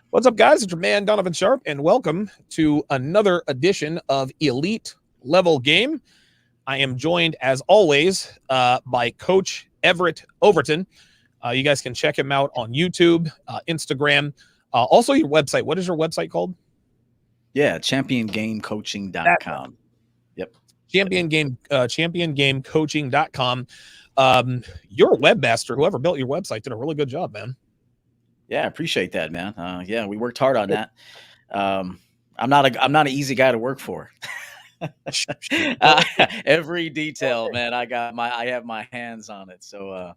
What's up, guys? It's your man, Donovan Sharp, and welcome to another edition of Elite Level Game. I am joined, as always, by Coach Everett Overton. You guys can check him out on YouTube, Instagram, also your website. What is your website called? Yeah, championgamecoaching.com. Yep. championgamecoaching.com. Your webmaster, whoever built your website, did a really good job, man. Yeah, I appreciate that, man. Yeah, we worked hard on that. I'm not an easy guy to work for. Every detail, man. I have my hands on it. So,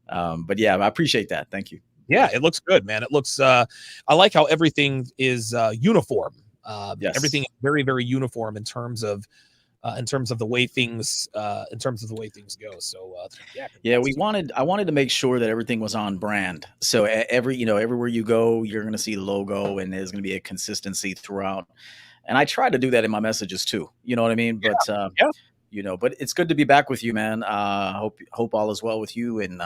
but yeah, I appreciate that. Thank you. Yeah, it looks good, man. It looks. I like how everything is uniform. Yes. Everything is very, very uniform in terms of the way things go. So yeah, I wanted to make sure that everything was on brand. So everywhere you go, you're going to see the logo, and there's going to be a consistency throughout. And I try to do that in my messages too. You know what I mean? But but it's good to be back with you, man. Hope all is well with you and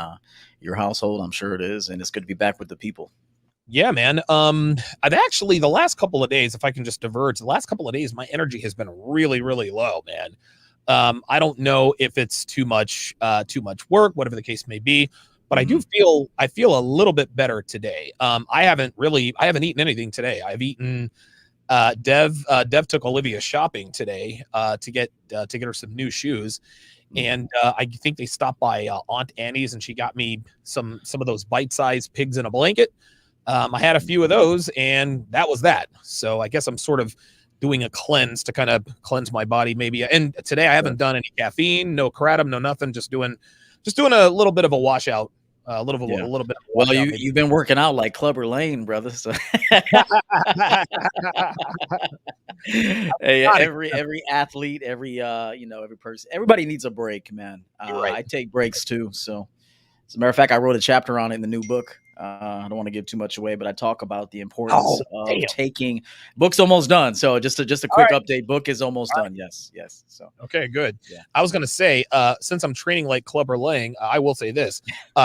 your household. I'm sure it is, and it's good to be back with the people. Yeah, man. I've actually, the last couple of days, if I can just diverge, the last couple of days, my energy has been really, really low, man. I don't know if it's too much work, whatever the case may be, but I feel a little bit better today. I haven't eaten anything today. I've eaten, Dev took Olivia shopping today, to get her some new shoes. And I think they stopped by Aunt Annie's, and she got me some of those bite-sized pigs in a blanket. I had a few of those, and that was that. So I guess I'm sort of doing a cleanse to kind of cleanse my body, maybe. And today I haven't done any caffeine, no kratom, no nothing. Just doing a little bit of a washout, a little bit. Well, you've been working out like Clubber Lane, brother. So. Hey, every athlete, every person, everybody needs a break, man. Right. I take breaks too. So, as a matter of fact, I wrote a chapter on it in the new book. I don't want to give too much away, but I talk about the importance of taking. Book's almost done, so just a quick update. Book is almost done. Yes. So okay, good. Yeah. I was going to say, since I'm training like Clubber Lang, I will say this: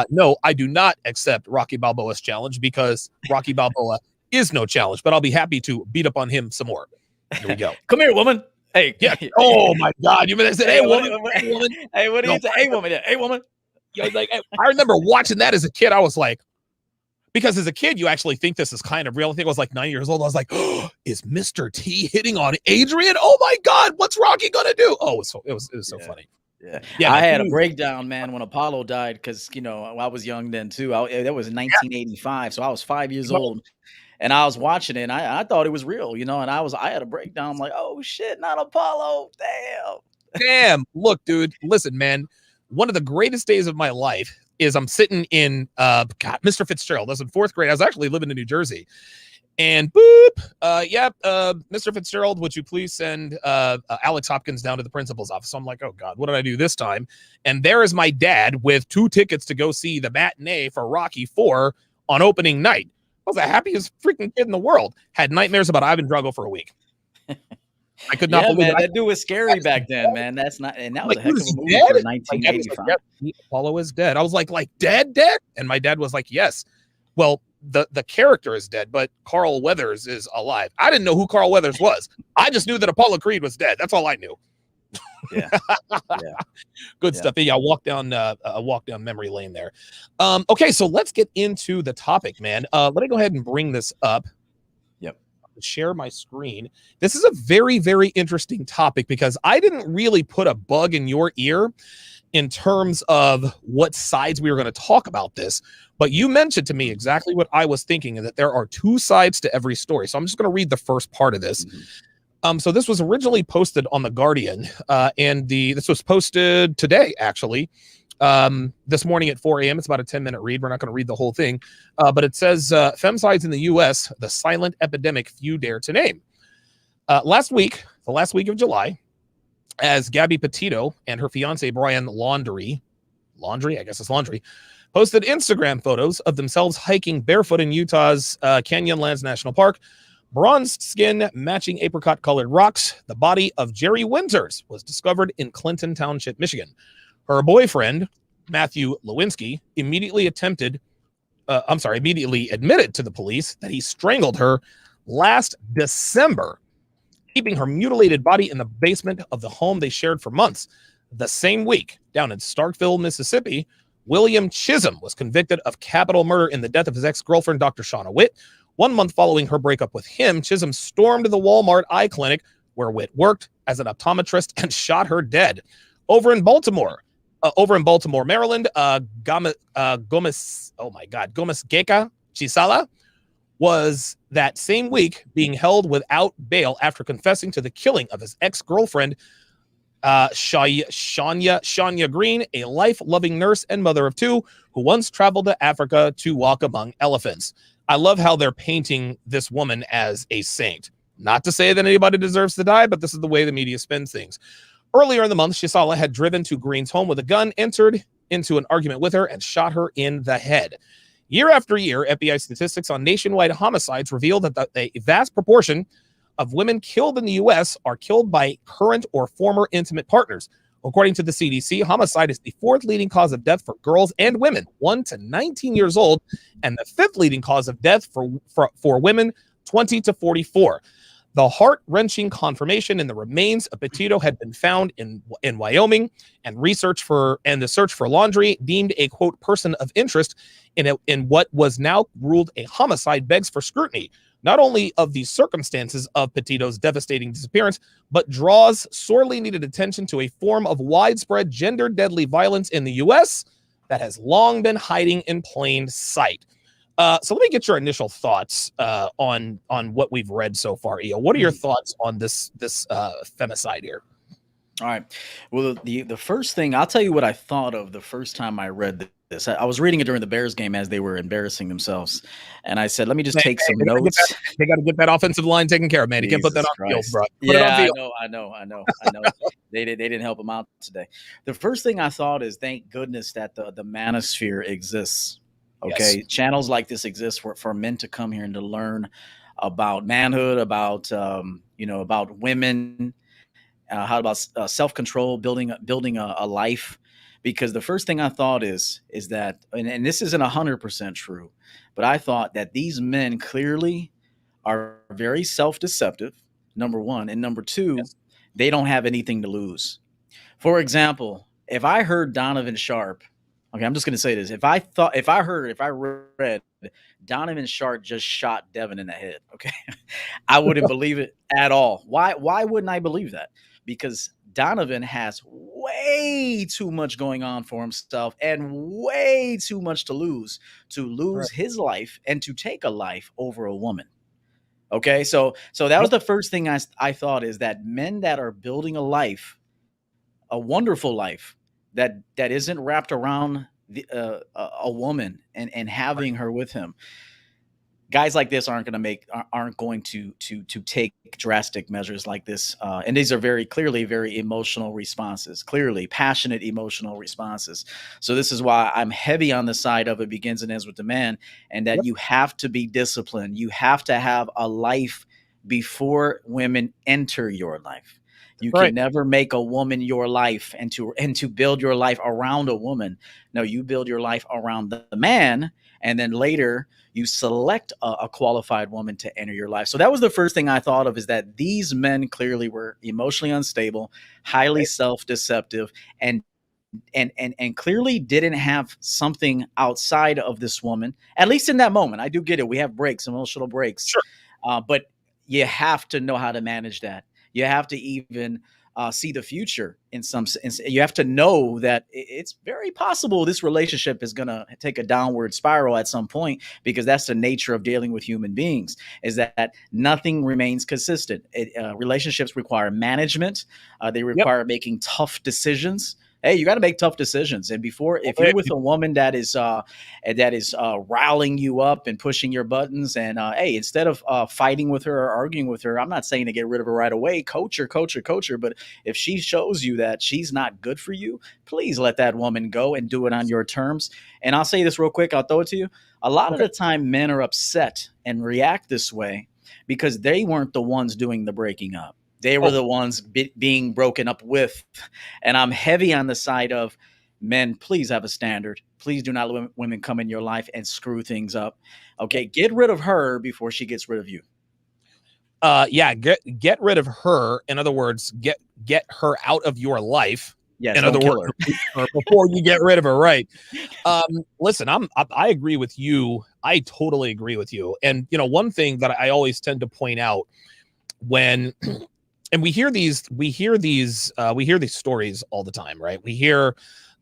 no, I do not accept Rocky Balboa's challenge, because Rocky Balboa is no challenge. But I'll be happy to beat up on him some more. Here we go. Come here, woman. Hey, yeah. Oh my God! You mean I said, "Hey, woman"? Hey, woman. Hey, what do you say? Hey, woman. Yeah. Hey, woman. Yeah, like I remember watching that as a kid. I was like. Because as a kid, you actually think this is kind of real. I think I was like 9 years old. I was like, oh, is Mr. T hitting on Adrian? Oh my God, what's Rocky gonna do? Oh, it was so funny. Yeah. I had a breakdown, man, when Apollo died, because I was young then too. That was in 1985, so I was 5 years old, and I was watching it, and I thought it was real, and I had a breakdown. I'm like, oh shit, not Apollo, damn. Look, dude, listen, man, one of the greatest days of my life is I'm sitting in Mr. Fitzgerald. I was in fourth grade. I was actually living in New Jersey. And boop, Mr. Fitzgerald, would you please send Alex Hopkins down to the principal's office? So I'm like, oh God, what did I do this time? And there is my dad with 2 tickets to go see the matinee for Rocky IV on opening night. I was the happiest freaking kid in the world. Had nightmares about Ivan Drago for a week. I could not believe that dude was scary back then, man. That was a heck of a movie for 1985. Apollo is dead. I was like dead? And my dad was like, yes. Well, the character is dead, but Carl Weathers is alive. I didn't know who Carl Weathers was. I just knew that Apollo Creed was dead. That's all I knew. Yeah. Good stuff. Yeah, I walked down memory lane there. Okay, so let's get into the topic, man. Let me go ahead and bring this up. Share my screen. This is a very, very interesting topic, because I didn't really put a bug in your ear in terms of what sides we were going to talk about this, but you mentioned to me exactly what I was thinking, and that there are 2 sides to every story. So I'm just going to read the first part of this. So this was originally posted on The Guardian, and this was posted today, actually. This morning at 4 a.m. It's about a 10-minute read. We're not going to read the whole thing, but it says femicides in the U.S., the silent epidemic few dare to name. The last week of July, as Gabby Petito and her fiance Brian Laundrie, I guess it's Laundrie, posted Instagram photos of themselves hiking barefoot in Utah's Canyonlands National Park. Bronzed skin matching apricot-colored rocks. The body of Jerry Winters was discovered in Clinton Township, Michigan. Her boyfriend, Matthew Lewinsky, immediately attempted immediately admitted to the police that he strangled her last December, keeping her mutilated body in the basement of the home they shared for months. The same week, down in Starkville, Mississippi, William Chisholm was convicted of capital murder in the death of his ex-girlfriend, Dr. Shauna Witt. 1 month following her breakup with him, Chisholm stormed the Walmart eye clinic where Witt worked as an optometrist and shot her dead. Over in Baltimore, Maryland, Gomez Geka Chisala was that same week being held without bail after confessing to the killing of his ex-girlfriend, Shania Green, a life-loving nurse and mother of two who once traveled to Africa to walk among elephants. I love how they're painting this woman as a saint. Not to say that anybody deserves to die, but this is the way the media spins things. Earlier in the month, Shisala had driven to Green's home with a gun, entered into an argument with her, and shot her in the head. Year after year, FBI statistics on nationwide homicides reveal that a vast proportion of women killed in the U.S. are killed by current or former intimate partners. According to the CDC, homicide is the fourth leading cause of death for girls and women 1 to 19 years old, and the fifth leading cause of death for women 20 to 44. The heart-wrenching confirmation in the remains of Petito had been found in Wyoming, and the search for laundry deemed a, quote, person of interest in what was now ruled a homicide begs for scrutiny, not only of the circumstances of Petito's devastating disappearance, but draws sorely needed attention to a form of widespread gender deadly violence in the U.S. that has long been hiding in plain sight. So let me get your initial thoughts on what we've read so far, Eo. What are your thoughts on this femicide here? All right. Well, the first thing, I'll tell you what I thought of the first time I read this. I was reading it during the Bears game as they were embarrassing themselves, and I said, "Let me just take some notes." They got to get that offensive line taken care of, man. You can't put that on field, bro. I know. They didn't help him out today. The first thing I thought is, thank goodness that the manosphere exists. Okay, yes. Channels like this exist for men to come here and to learn about manhood, about about women, how about self-control, building a life. Because the first thing I thought is that, and this isn't 100% true, but I thought that these men clearly are very self-deceptive, number one, and number two, yes, they don't have anything to lose. For example, if I heard Donovan Sharp. Okay, I'm just going to say this. If I read Donovan Sharp just shot Devin in the head, okay, I wouldn't believe it at all. Why wouldn't I believe that? Because Donovan has way too much going on for himself and way too much to lose right, his life and to take a life over a woman. Okay, so that was the first thing I thought, is that men that are building a life, a wonderful life, that isn't wrapped around a woman and having her with him. Guys like this aren't going to take drastic measures like this. And these are very clearly very emotional responses, clearly passionate emotional responses. So this is why I'm heavy on the side of it begins and ends with the man, and that yep, you have to be disciplined. You have to have a life before women enter your life. You can never make a woman your life and to build your life around a woman. No, you build your life around the man, and then later you select a qualified woman to enter your life. So that was the first thing I thought of, is that these men clearly were emotionally unstable, highly self-deceptive, and clearly didn't have something outside of this woman, at least in that moment. I do get it. We have breaks, emotional breaks. Sure. But you have to know how to manage that. You have to even see the future in some sense. You have to know that it's very possible this relationship is going to take a downward spiral at some point, because that's the nature of dealing with human beings, is that nothing remains consistent. Relationships require management. They require making tough decisions. Hey, you got to make tough decisions. And if you're with a woman that is riling you up and pushing your buttons, and hey, instead of fighting with her or arguing with her, I'm not saying to get rid of her right away. Coach her. But if she shows you that she's not good for you, please let that woman go and do it on your terms. And I'll say this real quick. I'll throw it to you. A lot of the time, men are upset and react this way because they weren't the ones doing the breaking up. They were the ones being broken up with. And I'm heavy on the side of, Men, please have a standard. Please do not let women come in your life and screw things up. Okay, get rid of her before she gets rid of you. Yeah, get rid of her. In other words, get her out of your life. Yes, In don't other kill words, her. before you get rid of her, right? Listen, I agree with you. I totally agree with you. And you know, one thing that I always tend to point out when, and we hear these stories all the time, right? We hear,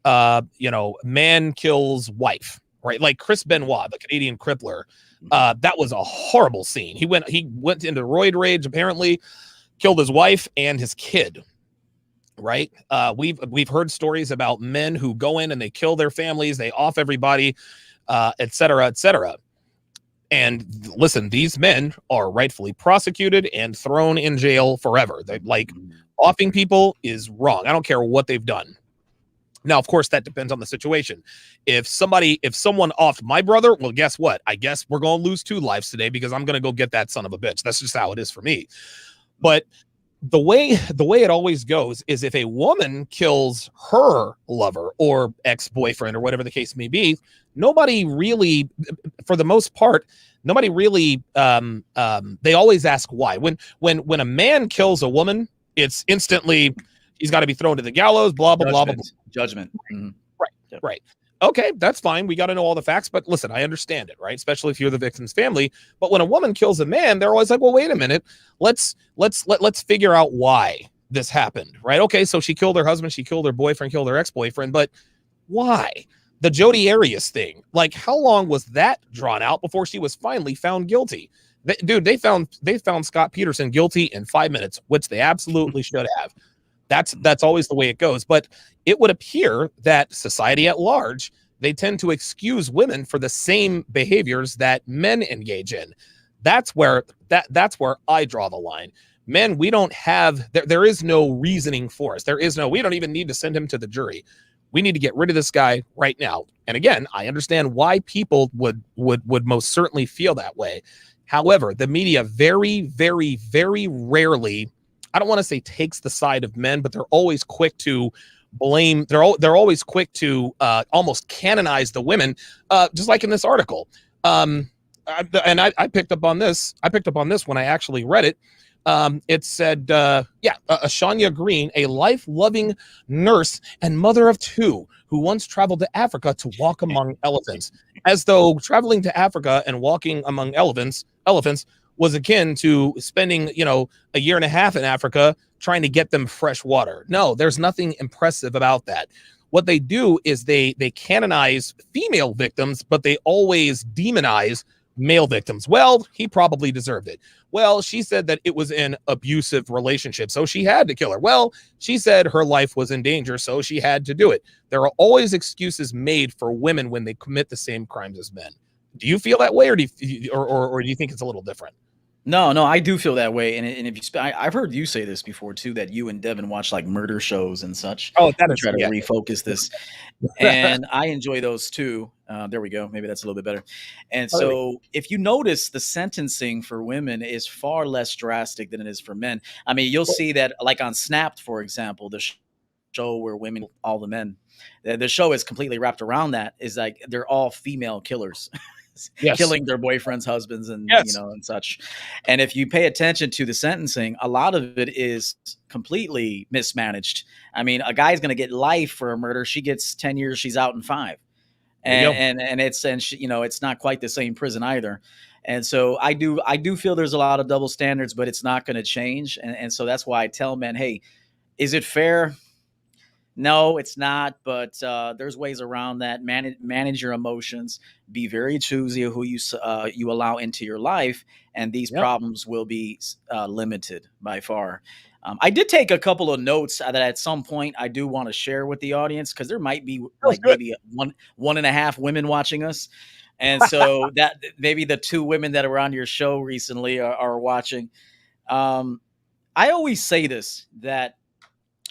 you know, man kills wife, right? Like Chris Benoit, the Canadian crippler. That was a horrible scene. He went into roid rage, apparently, killed his wife and his kid. Right. We've heard stories about men who go in and they kill their families, they off everybody, et cetera, et cetera. And listen, these men are rightfully prosecuted and thrown in jail forever. They like offing people is wrong. I don't care what they've done. Now, of course, that depends on the situation. If someone offed my brother, well, guess what? I guess we're going to lose 2 lives today because I'm going to go get that son of a bitch. That's just how it is for me. But the way it always goes is if a woman kills her lover or ex-boyfriend or whatever the case may be, nobody really, for the most part, nobody really, they always ask why. When a man kills a woman, it's instantly, he's got to be thrown to the gallows, blah, blah, blah, blah, blah. Judgment. Mm-hmm. Right, yep. Right. Okay, that's fine. We got to know all the facts, but listen, I understand it, right? Especially if you're the victim's family. But when a woman kills a man, they're always like, well, wait a minute. Let's figure out why this happened, right? Okay, so she killed her husband, she killed her boyfriend, killed her ex-boyfriend, but why? The Jodi Arias thing, like how long was that drawn out before she was finally found guilty? They found Scott Peterson guilty in 5 minutes, which they absolutely should have. That's always the way it goes. But it would appear that society at large, they tend to excuse women for the same behaviors that men engage in. That's where I draw the line. Men, we don't have, there is no reasoning for us. We don't even need to send him to the jury. We need to get rid of this guy right now. And again, I understand why people would most certainly feel that way. However, the media very, very, very rarely, I don't want to say takes the side of men, but they're always quick to blame. They're always quick to almost canonize the women, just like in this article. I picked up on this. I picked up on this when I actually read it. It said, Ashanya Green, a life-loving nurse and mother of 2 who once traveled to Africa to walk among elephants, as though traveling to Africa and walking among elephants was akin to spending, a year and a half in Africa trying to get them fresh water. No, there's nothing impressive about that. What they do is they canonize female victims, but they always demonize male victims. Well, he probably deserved it. Well, she said that it was an abusive relationship, so she had to kill her. Well, she said her life was in danger, so she had to do it. There are always excuses made for women when they commit the same crimes as men. Do you feel that way, or do you think it's a little different? No, I do feel that way, and if you, I've heard you say this before too, that you and Devin watch like murder shows and such. Oh, that is try to refocus this, and I enjoy those too. There we go. Maybe that's a little bit better. And so, if you notice, the sentencing for women is far less drastic than it is for men. I mean, you'll see that, like on Snapped, for example, the show where women, all the men, the show is completely wrapped around that. Is like they're all female killers. Yes. Killing their boyfriends, husbands, and and such. And if you pay attention to the sentencing, a lot of it is completely mismanaged. I mean, a guy's going to get life for a murder. She gets 10 years. She's out in 5. And it's not quite the same prison either. And so I do feel there's a lot of double standards, but it's not going to change. And so that's why I tell men, hey, is it fair? No, it's not, but there's ways around that. Manage your emotions. Be very choosy of who you allow into your life, and these problems will be limited by far. I did take a couple of notes that at some point I do want to share with the audience, because there might be maybe 1.5 women watching us, and so that maybe the 2 women that were on your show recently are watching. I always say this, that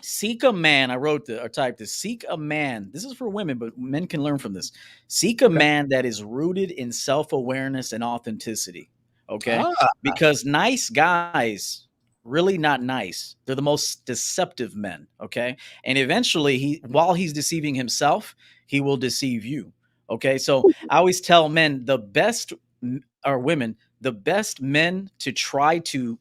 seek a man. I wrote or typed this. Seek a man. This is for women, but men can learn from this. Seek a man that is rooted in self-awareness and authenticity. Okay? Because nice guys really not nice. They're the most deceptive men. Okay. And eventually, while he's deceiving himself, he will deceive you. Okay. So I always tell men the best, or women, the best men to try to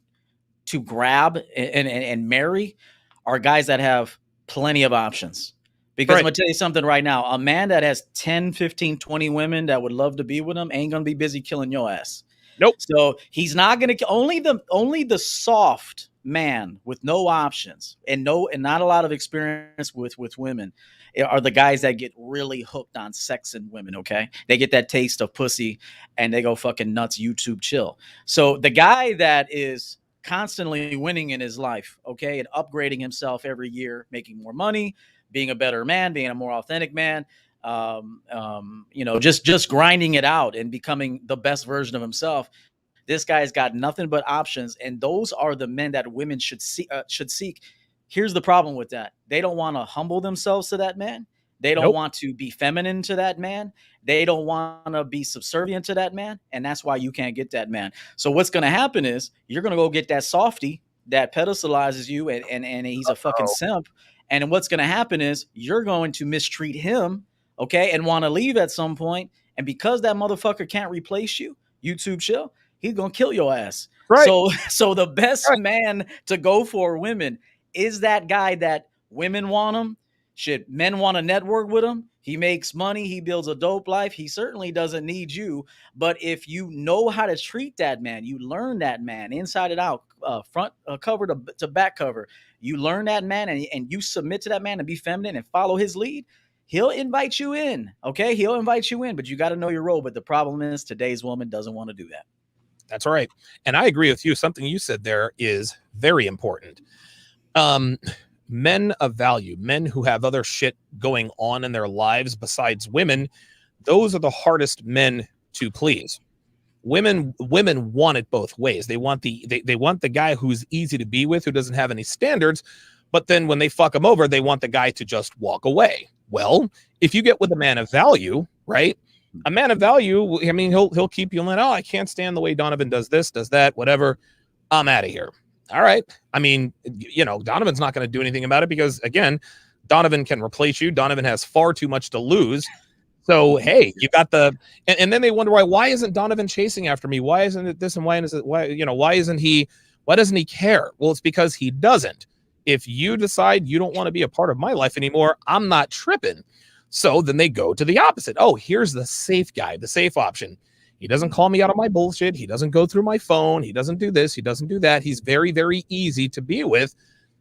grab and marry are guys that have plenty of options. Because I'm going to tell you something right now. A man that has 10, 15, 20 women that would love to be with him ain't going to be busy killing your ass. Nope. So he's not going to, only the soft man with no options and not a lot of experience with women are the guys that get really hooked on sex and women. Okay. They get that taste of pussy and they go fucking nuts, YouTube chill. So the guy that is constantly winning in his life, okay, and upgrading himself every year, making more money, being a better man, being a more authentic man, just grinding it out and becoming the best version of himself. This guy's got nothing but options, and those are the men that women should seek. Here's the problem with that: they don't want to humble themselves to that man. They don't want to be feminine to that man. They don't want to be subservient to that man. And that's why you can't get that man. So what's going to happen is you're going to go get that softy that pedestalizes you and he's a fucking simp. And what's going to happen is you're going to mistreat him, okay, and want to leave at some point. And because that motherfucker can't replace you, YouTube chill, he's going to kill your ass. Right. So the best man to go for women is that guy that women want him. Shit, men want to network with him. He makes money. He builds a dope life. He certainly doesn't need you. But if you know how to treat that man, you learn that man inside and out, front cover to back cover. You learn that man and you submit to that man and be feminine and follow his lead. He'll invite you in. Okay, he'll invite you in, but you got to know your role. But the problem is today's woman doesn't want to do that. That's right. And I agree with you. Something you said there is very important. Men of value, men who have other shit going on in their lives besides women, those are the hardest men to please. Women want it both ways. They want they want the guy who's easy to be with, who doesn't have any standards, but then when they fuck him over, they want the guy to just walk away. Well, if you get with a man of value, right? A man of value, I mean, he'll keep you in line. Oh, I can't stand the way Donovan does this, does that, whatever. I'm out of here. All right. I mean, Donovan's not going to do anything about it because, again, Donovan can replace you. Donovan has far too much to lose. So, hey, you got and then they wonder why isn't Donovan chasing after me? Why isn't it this and why doesn't he care? Well, it's because he doesn't. If you decide you don't want to be a part of my life anymore, I'm not tripping. So then they go to the opposite. Oh, here's the safe guy, the safe option. He doesn't call me out on my bullshit. He doesn't go through my phone. He doesn't do this. He doesn't do that. He's very, very easy to be with.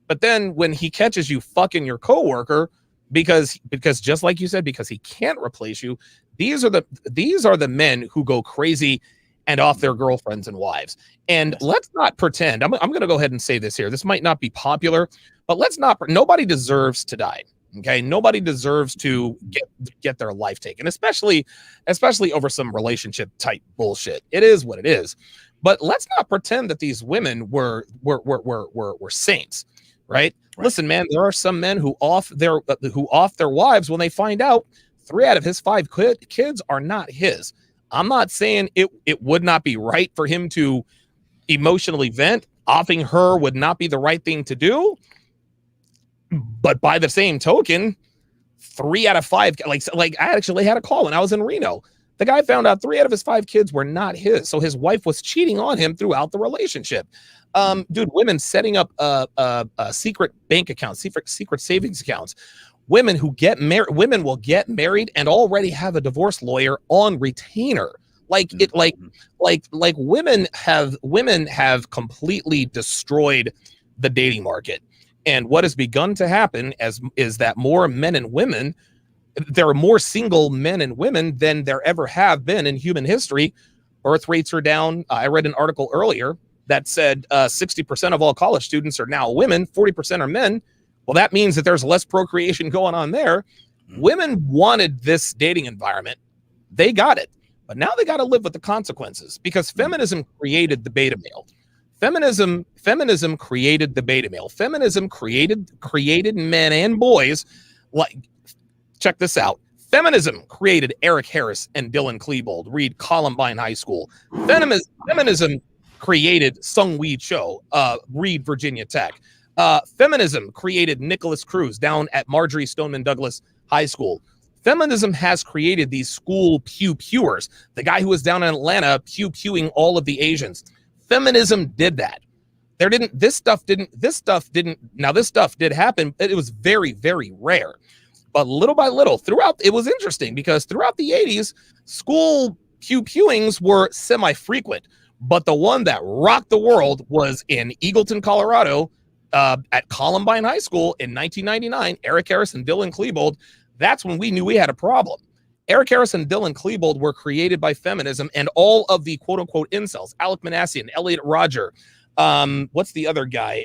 But then when he catches you fucking your coworker, because just like you said, because he can't replace you, these are the men who go crazy and off their girlfriends and wives. And let's not pretend. I'm going to go ahead and say this here. This might not be popular, but nobody deserves to die. Okay, nobody deserves to get their life taken, especially over some relationship type bullshit. It is what it is. But let's not pretend that these women were saints, right? Listen, man, there are some men who off their wives when they find out 3 out of his 5 kids are not his. I'm not saying it would not be right for him to emotionally vent. Offing her would not be the right thing to do. But by the same token, 3 out of 5, like I actually had a call when I was in Reno. The guy found out 3 out of his 5 kids were not his. So his wife was cheating on him throughout the relationship. Dude, women setting up a secret bank accounts, secret savings accounts. Women who get married, women will get married and already have a divorce lawyer on retainer. Women have completely destroyed the dating market. And what has begun to happen is that more men and women, there are more single men and women than there ever have been in human history. Birth rates are down. I read an article earlier that said 60% of all college students are now women, 40% are men. Well, that means that there's less procreation going on there. Women wanted this dating environment. They got it. But now they got to live with the consequences because feminism created the beta male. Feminism created the beta male. Feminism created men and boys. Like, check this out. Feminism created Eric Harris and Dylan Klebold. Read Columbine High School. Feminism created Sung Wee Cho, Reed, Virginia Tech. Feminism created Nicholas Cruz down at Marjorie Stoneman Douglas High School. Feminism has created these school pew-pewers. The guy who was down in Atlanta pew-pewing all of the Asians. Feminism did that. This stuff did happen, but it was very, very rare. But little by little, it was interesting because throughout the 80s, school pew-pewings were semi-frequent. But the one that rocked the world was in Eagleton, Colorado, at Columbine High School in 1999. Eric Harris and Dylan Klebold. That's when we knew we had a problem. Eric Harris and Dylan Klebold were created by feminism, and all of the quote-unquote incels, Alec Manassian, Elliot Rodger, what's the other guy?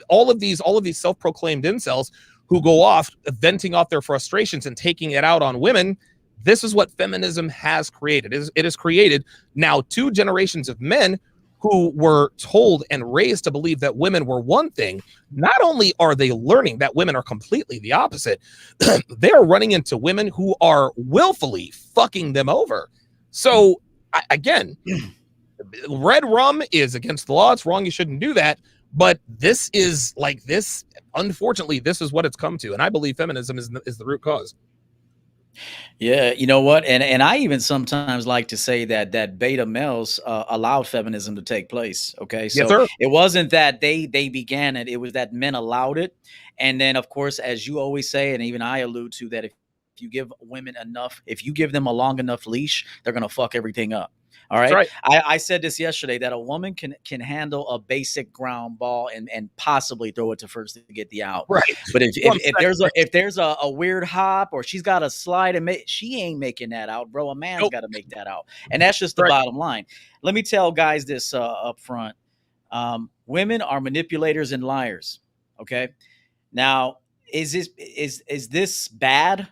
All of these self-proclaimed incels who go off venting off their frustrations and taking it out on women. This is what feminism has created. It has created now 2 generations of men who were told and raised to believe that women were one thing. Not only are they learning that women are completely the opposite, they are running into women who are willfully fucking them over. So again, red rum is against the law. It's wrong. You shouldn't do that. But this is like this. Unfortunately, this is what it's come to. And I believe feminism is the root cause. Yeah, you know what? And I even sometimes like to say that beta males allowed feminism to take place. Okay, so Yes, sir. it wasn't that they began it; it was that men allowed it. And then, of course, as you always say, and even I allude to, that if you give women enough, if you give them a long enough leash, they're gonna fuck everything up. All right. Right. I said this yesterday, that a woman can handle a basic ground ball and possibly throw it to first to get the out. Right. But if there's a weird hop, or she's got a slide, and she ain't making that out, bro. A man's got to make that out, and that's just the bottom line. Let me tell guys this up front: women are manipulators and liars. Okay. Now, is this bad?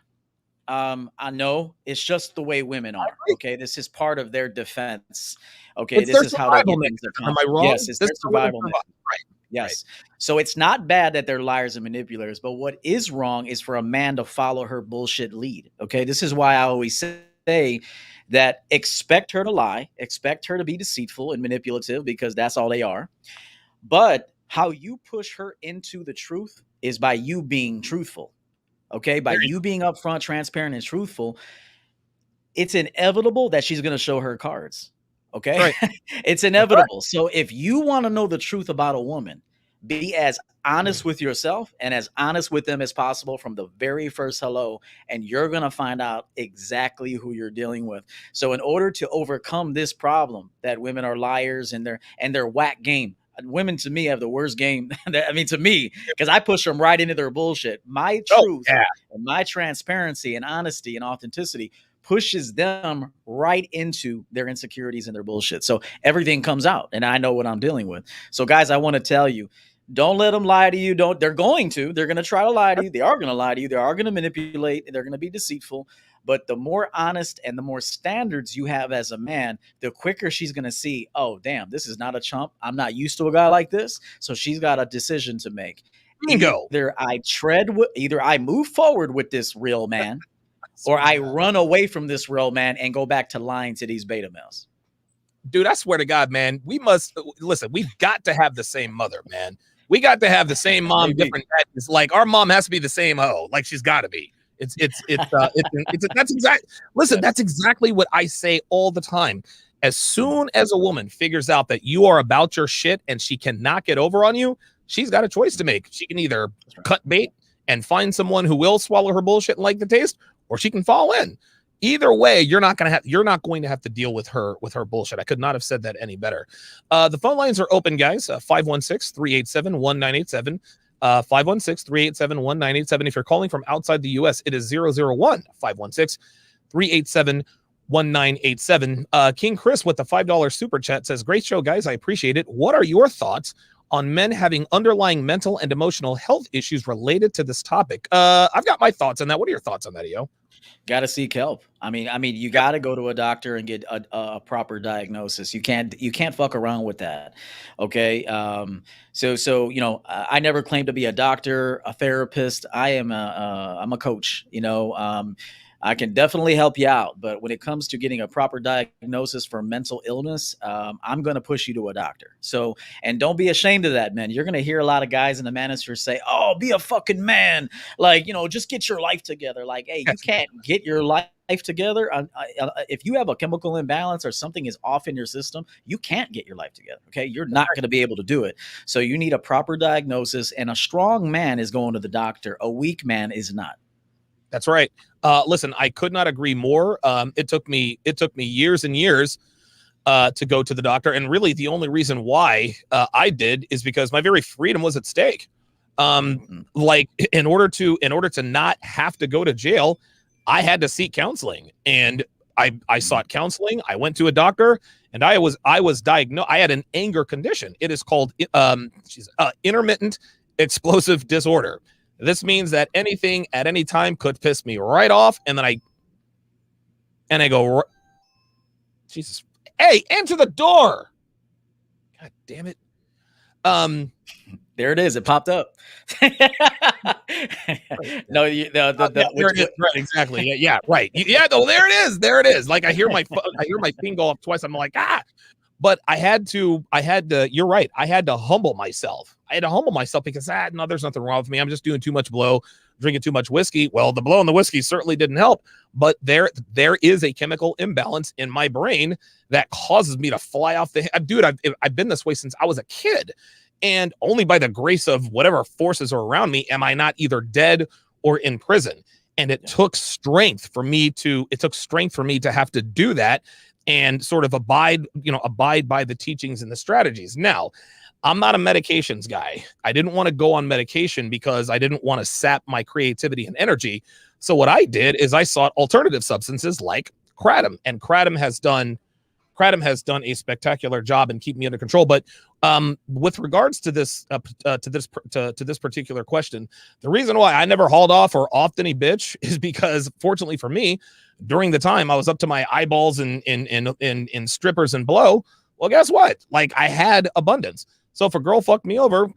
I know it's just the way women are. Okay, this is part of their defense. Okay, this is how they get things accomplished. Am I wrong? Yes, it's their survival mechanism. Right. Yes. So it's not bad that they're liars and manipulators, but what is wrong is for a man to follow her bullshit lead. Okay, this is why I always say that expect her to lie, expect her to be deceitful and manipulative, because that's all they are. But how you push her into the truth is by you being truthful. Okay, by you being upfront, transparent, and truthful. It's inevitable that she's going to show her cards. Okay, right. It's inevitable. Right. So if you want to know the truth about a woman, be as honest with yourself and as honest with them as possible from the very first hello, and you're going to find out exactly who you're dealing with. So in order to overcome this problem that women are liars and their whack game, women to me have the worst game. I mean, to me, because I push them right into their bullshit. My truth and my transparency and honesty and authenticity pushes them right into their insecurities and their bullshit. So everything comes out, and I know what I'm dealing with. So guys, I want to tell you, don't let them lie to you. They're going to try to lie to you. They are going to lie to you. They are going to manipulate. They're going to be deceitful. But the more honest and the more standards you have as a man, the quicker she's going to see, oh, damn, this is not a chump. I'm not used to a guy like this. So she's got a decision to make. Either I move forward with this real man, or I run away from this real man and go back to lying to these beta males. Dude, I swear to God, man, we've got to have the same mother, man. We got to have the same mom, different daddies. Like, our mom has to be the same hoe. Like, she's got to be. That's exactly what I say all the time. As soon as a woman figures out that you are about your shit and she cannot get over on you, she's got a choice to make. She can either cut bait and find someone who will swallow her bullshit and like the taste, or she can fall in. Either way, you're not going to have to deal with her bullshit. I could not have said that any better. The phone lines are open, guys. 516-387-1987. 516-387-1987. If you're calling from outside the U.S., it is 001 516-387-1987. King Chris with the $5 super chat says, great show, guys. I appreciate it. What are your thoughts on men having underlying mental and emotional health issues related to this topic? I've got my thoughts on that. What are your thoughts on that, EO? Got to seek help. I mean, you got to go to a doctor and get a proper diagnosis. You can't fuck around with that. Okay. So, I never claimed to be a doctor, a therapist. I'm a coach, I can definitely help you out. But when it comes to getting a proper diagnosis for mental illness, I'm going to push you to a doctor. So, and don't be ashamed of that, man. You're going to hear a lot of guys in the manosphere say, oh, be a fucking man. Like, just get your life together. Like, hey, you can't get your life together. If you have a chemical imbalance or something is off in your system, you can't get your life together. Okay. You're not going to be able to do it. So you need a proper diagnosis, and a strong man is going to the doctor. A weak man is not. That's right. Listen, I could not agree more. It took me years and years to go to the doctor. And really the only reason why I did is because my very freedom was at stake. Like in order to not have to go to jail, I had to seek counseling, and I sought counseling. I went to a doctor, and I was diagnosed. I had an anger condition. It is called intermittent explosive disorder. This means that anything at any time could piss me right off, and then I go, Jesus, hey, answer the door. God damn it. There it is. It popped up. No, right, exactly. Yeah, right. Yeah, no, there it is. There it is. Like I hear my thing go off twice. I'm like, but I had to, you're right. I had to humble myself. Because no, there's nothing wrong with me. I'm just doing too much blow, drinking too much whiskey. Well, the blow and the whiskey certainly didn't help, but there is a chemical imbalance in my brain that causes me to fly off the head. Dude, I've been this way since I was a kid. And only by the grace of whatever forces are around me am I not either dead or in prison. And it took strength for me to have to do that and sort of abide by the teachings and the strategies. Now, I'm not a medications guy. I didn't want to go on medication because I didn't want to sap my creativity and energy. So what I did is I sought alternative substances like kratom, and kratom has done a spectacular job in keeping me under control. But with regards to this particular question, the reason why I never hauled off or offed any bitch is because, fortunately for me, during the time I was up to my eyeballs in strippers and blow. Well, guess what? Like, I had abundance. So if a girl fucked me over,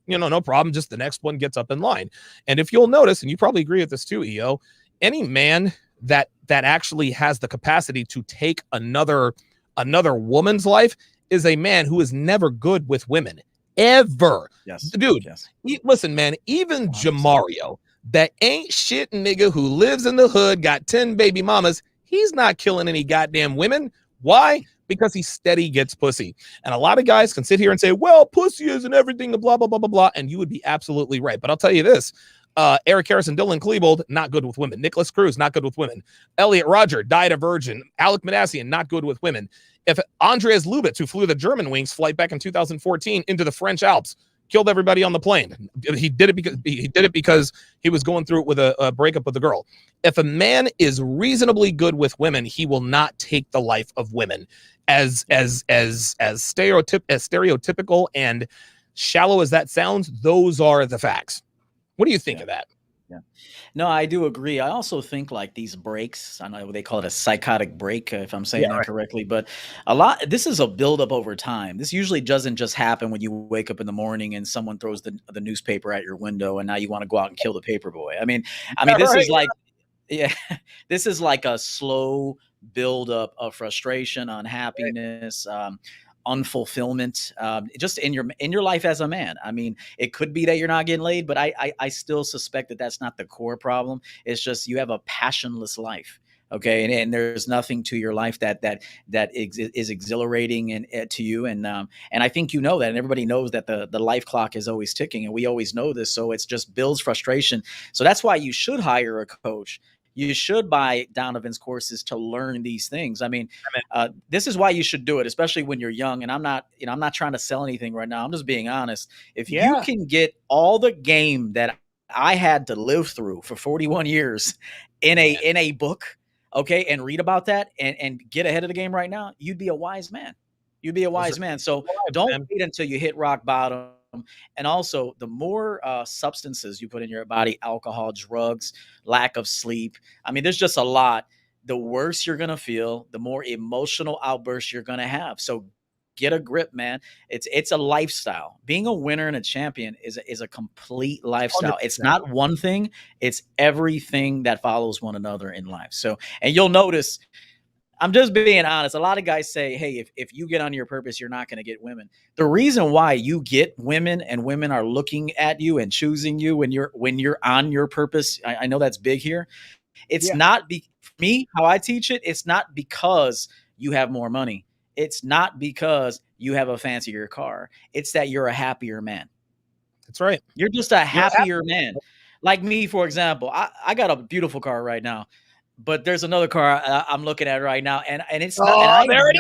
no problem. Just the next one gets up in line. And if you'll notice, and you probably agree with this too, EO, any man that actually has the capacity to take another woman's life is a man who is never good with women, ever. Yes, dude. Yes. Listen, man, even 100%. Jamario, that ain't shit nigga who lives in the hood, got 10 baby mamas, he's not killing any goddamn women. Why? Because he steady gets pussy. And a lot of guys can sit here and say, well, pussy isn't everything, blah, blah, blah, blah, blah. And you would be absolutely right. But I'll tell you this. Eric Harrison, Dylan Klebold, not good with women. Nicholas Cruz, not good with women. Elliot Rodger, died a virgin. Alec Manassian, not good with women. If Andreas Lubitz, who flew the German Wings flight back in 2014 into the French Alps, killed everybody on the plane. He did it because he was going through it with a breakup with a girl. If a man is reasonably good with women, he will not take the life of women. As stereotypical and shallow as that sounds, those are the facts. What do you think of that? Yeah, no, I do agree. I also think like these breaks, I know they call it a psychotic break, if I'm saying that correctly, but this is a buildup over time. This usually doesn't just happen when you wake up in the morning and someone throws the newspaper at your window and now you want to go out and kill the paper boy. I mean, this is like, this is like a slow buildup of frustration, unhappiness, unfulfillment, just in your life as a man. I mean, it could be that you're not getting laid, but I still suspect that that's not the core problem. It's just you have a passionless life. Okay. And there's nothing to your life that is exhilarating and to you. And I think you know that, and everybody knows that the life clock is always ticking, and we always know this. So it's just builds frustration. So that's why you should hire a coach. You should buy Donovan's courses to learn these things. I mean, this is why you should do it, especially when you're young. And I'm not trying to sell anything right now. I'm just being honest. If you can get all the game that I had to live through for 41 years in a book, okay, and read about that and get ahead of the game right now, you'd be a wise man. You'd be a wise man. So don't wait until you hit rock bottom. And also, the more substances you put in your body, alcohol, drugs, lack of sleep, I mean, there's just a lot. The worse you're going to feel, the more emotional outbursts you're going to have. So Get a grip, man. It's a lifestyle. Being a winner and a champion is a complete lifestyle. 100%. It's not one thing. It's everything that follows one another in life. So, and you'll notice, I'm just being honest. A lot of guys say, hey, if you get on your purpose, you're not going to get women. The reason why you get women and women are looking at you and choosing you when you're on your purpose, I know that's big here. It's not for me, how I teach it, it's not because you have more money. It's not because you have a fancier car. It's that you're a happier man. That's right. You're just a happier man. Like me, for example, I got a beautiful car right now, but there's another car I'm looking at right now, and it's not. And there it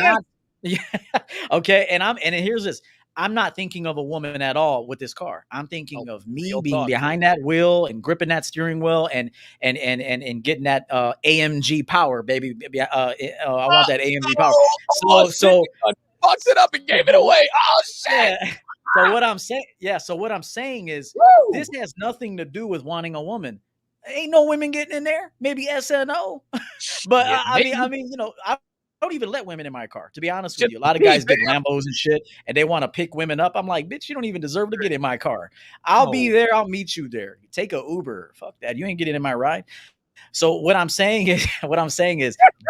is. Yeah. Okay. And here's this. I'm not thinking of a woman at all with this car. I'm thinking of me being behind that wheel and gripping that steering wheel and getting that AMG power, baby. I want that AMG power. So fucked it up and gave it away. Oh shit. Yeah. So what I'm saying is, woo, this has nothing to do with wanting a woman. Ain't no women getting in there. Maybe SNO. But yeah, I mean, I don't even let women in my car, to be honest with you. A lot of guys get Lambos and shit, and they want to pick women up. I'm like, bitch, you don't even deserve to get in my car. I'll be there. I'll meet you there. Take a Uber. Fuck that. You ain't getting in my ride. So what I'm saying is,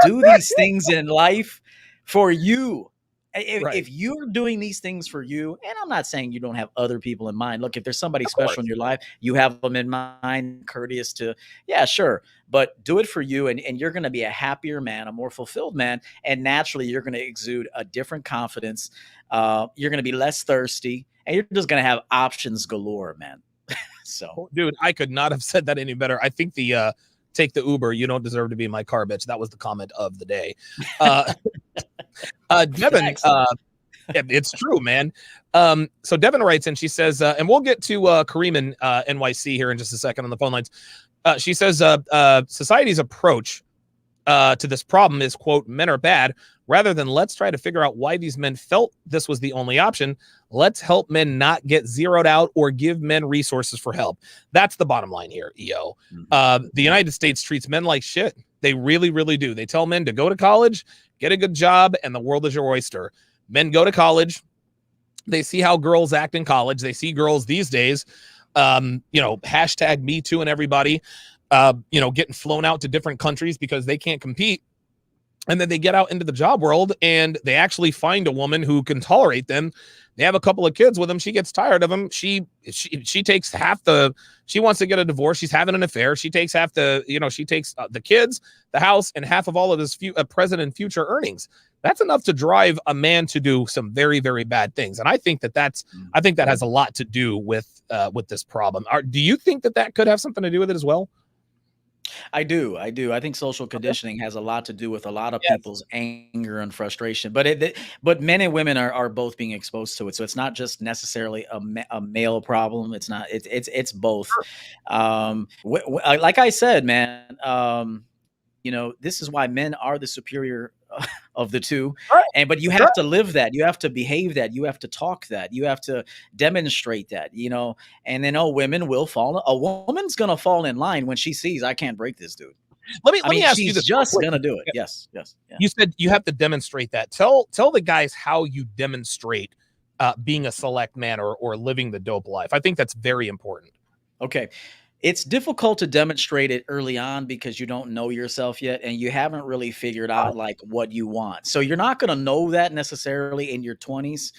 do these things in life for you. If you're doing these things for you, and I'm not saying you don't have other people in mind. Look, if there's somebody special in your life, you have them in mind, courteous to, yeah, sure. But do it for you, and you're going to be a happier man, a more fulfilled man. And naturally, you're going to exude a different confidence. You're going to be less thirsty, and you're just going to have options galore, man. So, dude, I could not have said that any better. I think the take the Uber, you don't deserve to be in my car, bitch. That was the comment of the day. Devin, it's true, man. So Devin writes in, she says, and we'll get to Kareem and NYC here in just a second on the phone lines. She says, society's approach to this problem is, quote, men are bad. Rather than let's try to figure out why these men felt this was the only option, let's help men not get zeroed out or give men resources for help. That's the bottom line here, EO. The United States treats men like shit. They really, really do. They tell men to go to college, get a good job, and the world is your oyster. Men go to college. They see how girls act in college. They see girls these days, hashtag me too and everybody, getting flown out to different countries because they can't compete. And then they get out into the job world and they actually find a woman who can tolerate them. They have a couple of kids with them. She gets tired of them. She takes she wants to get a divorce. She's having an affair. She takes half she takes the kids, the house, and half of all of his present and future earnings. That's enough to drive a man to do some very, very bad things. And I think that has a lot to do with this problem. Do you think that could have something to do with it as well? I do. I think social conditioning has a lot to do with a lot of people's anger and frustration, but men and women are both being exposed to it. So it's not just necessarily a male problem. It's not, it's both. Like I said, man, this is why men are the superior of the two. Right. But you have to live that. You have to behave that. You have to talk that. You have to demonstrate that, and then women will fall. A woman's going to fall in line when she sees, I can't break this dude. Let me ask you this. She's just going to do it. Yes. Yeah. You said you have to demonstrate that. Tell the guys how you demonstrate being a select man or living the dope life. I think that's very important. Okay. It's difficult to demonstrate it early on because you don't know yourself yet and you haven't really figured out like what you want. So you're not going to know that necessarily in your 20s.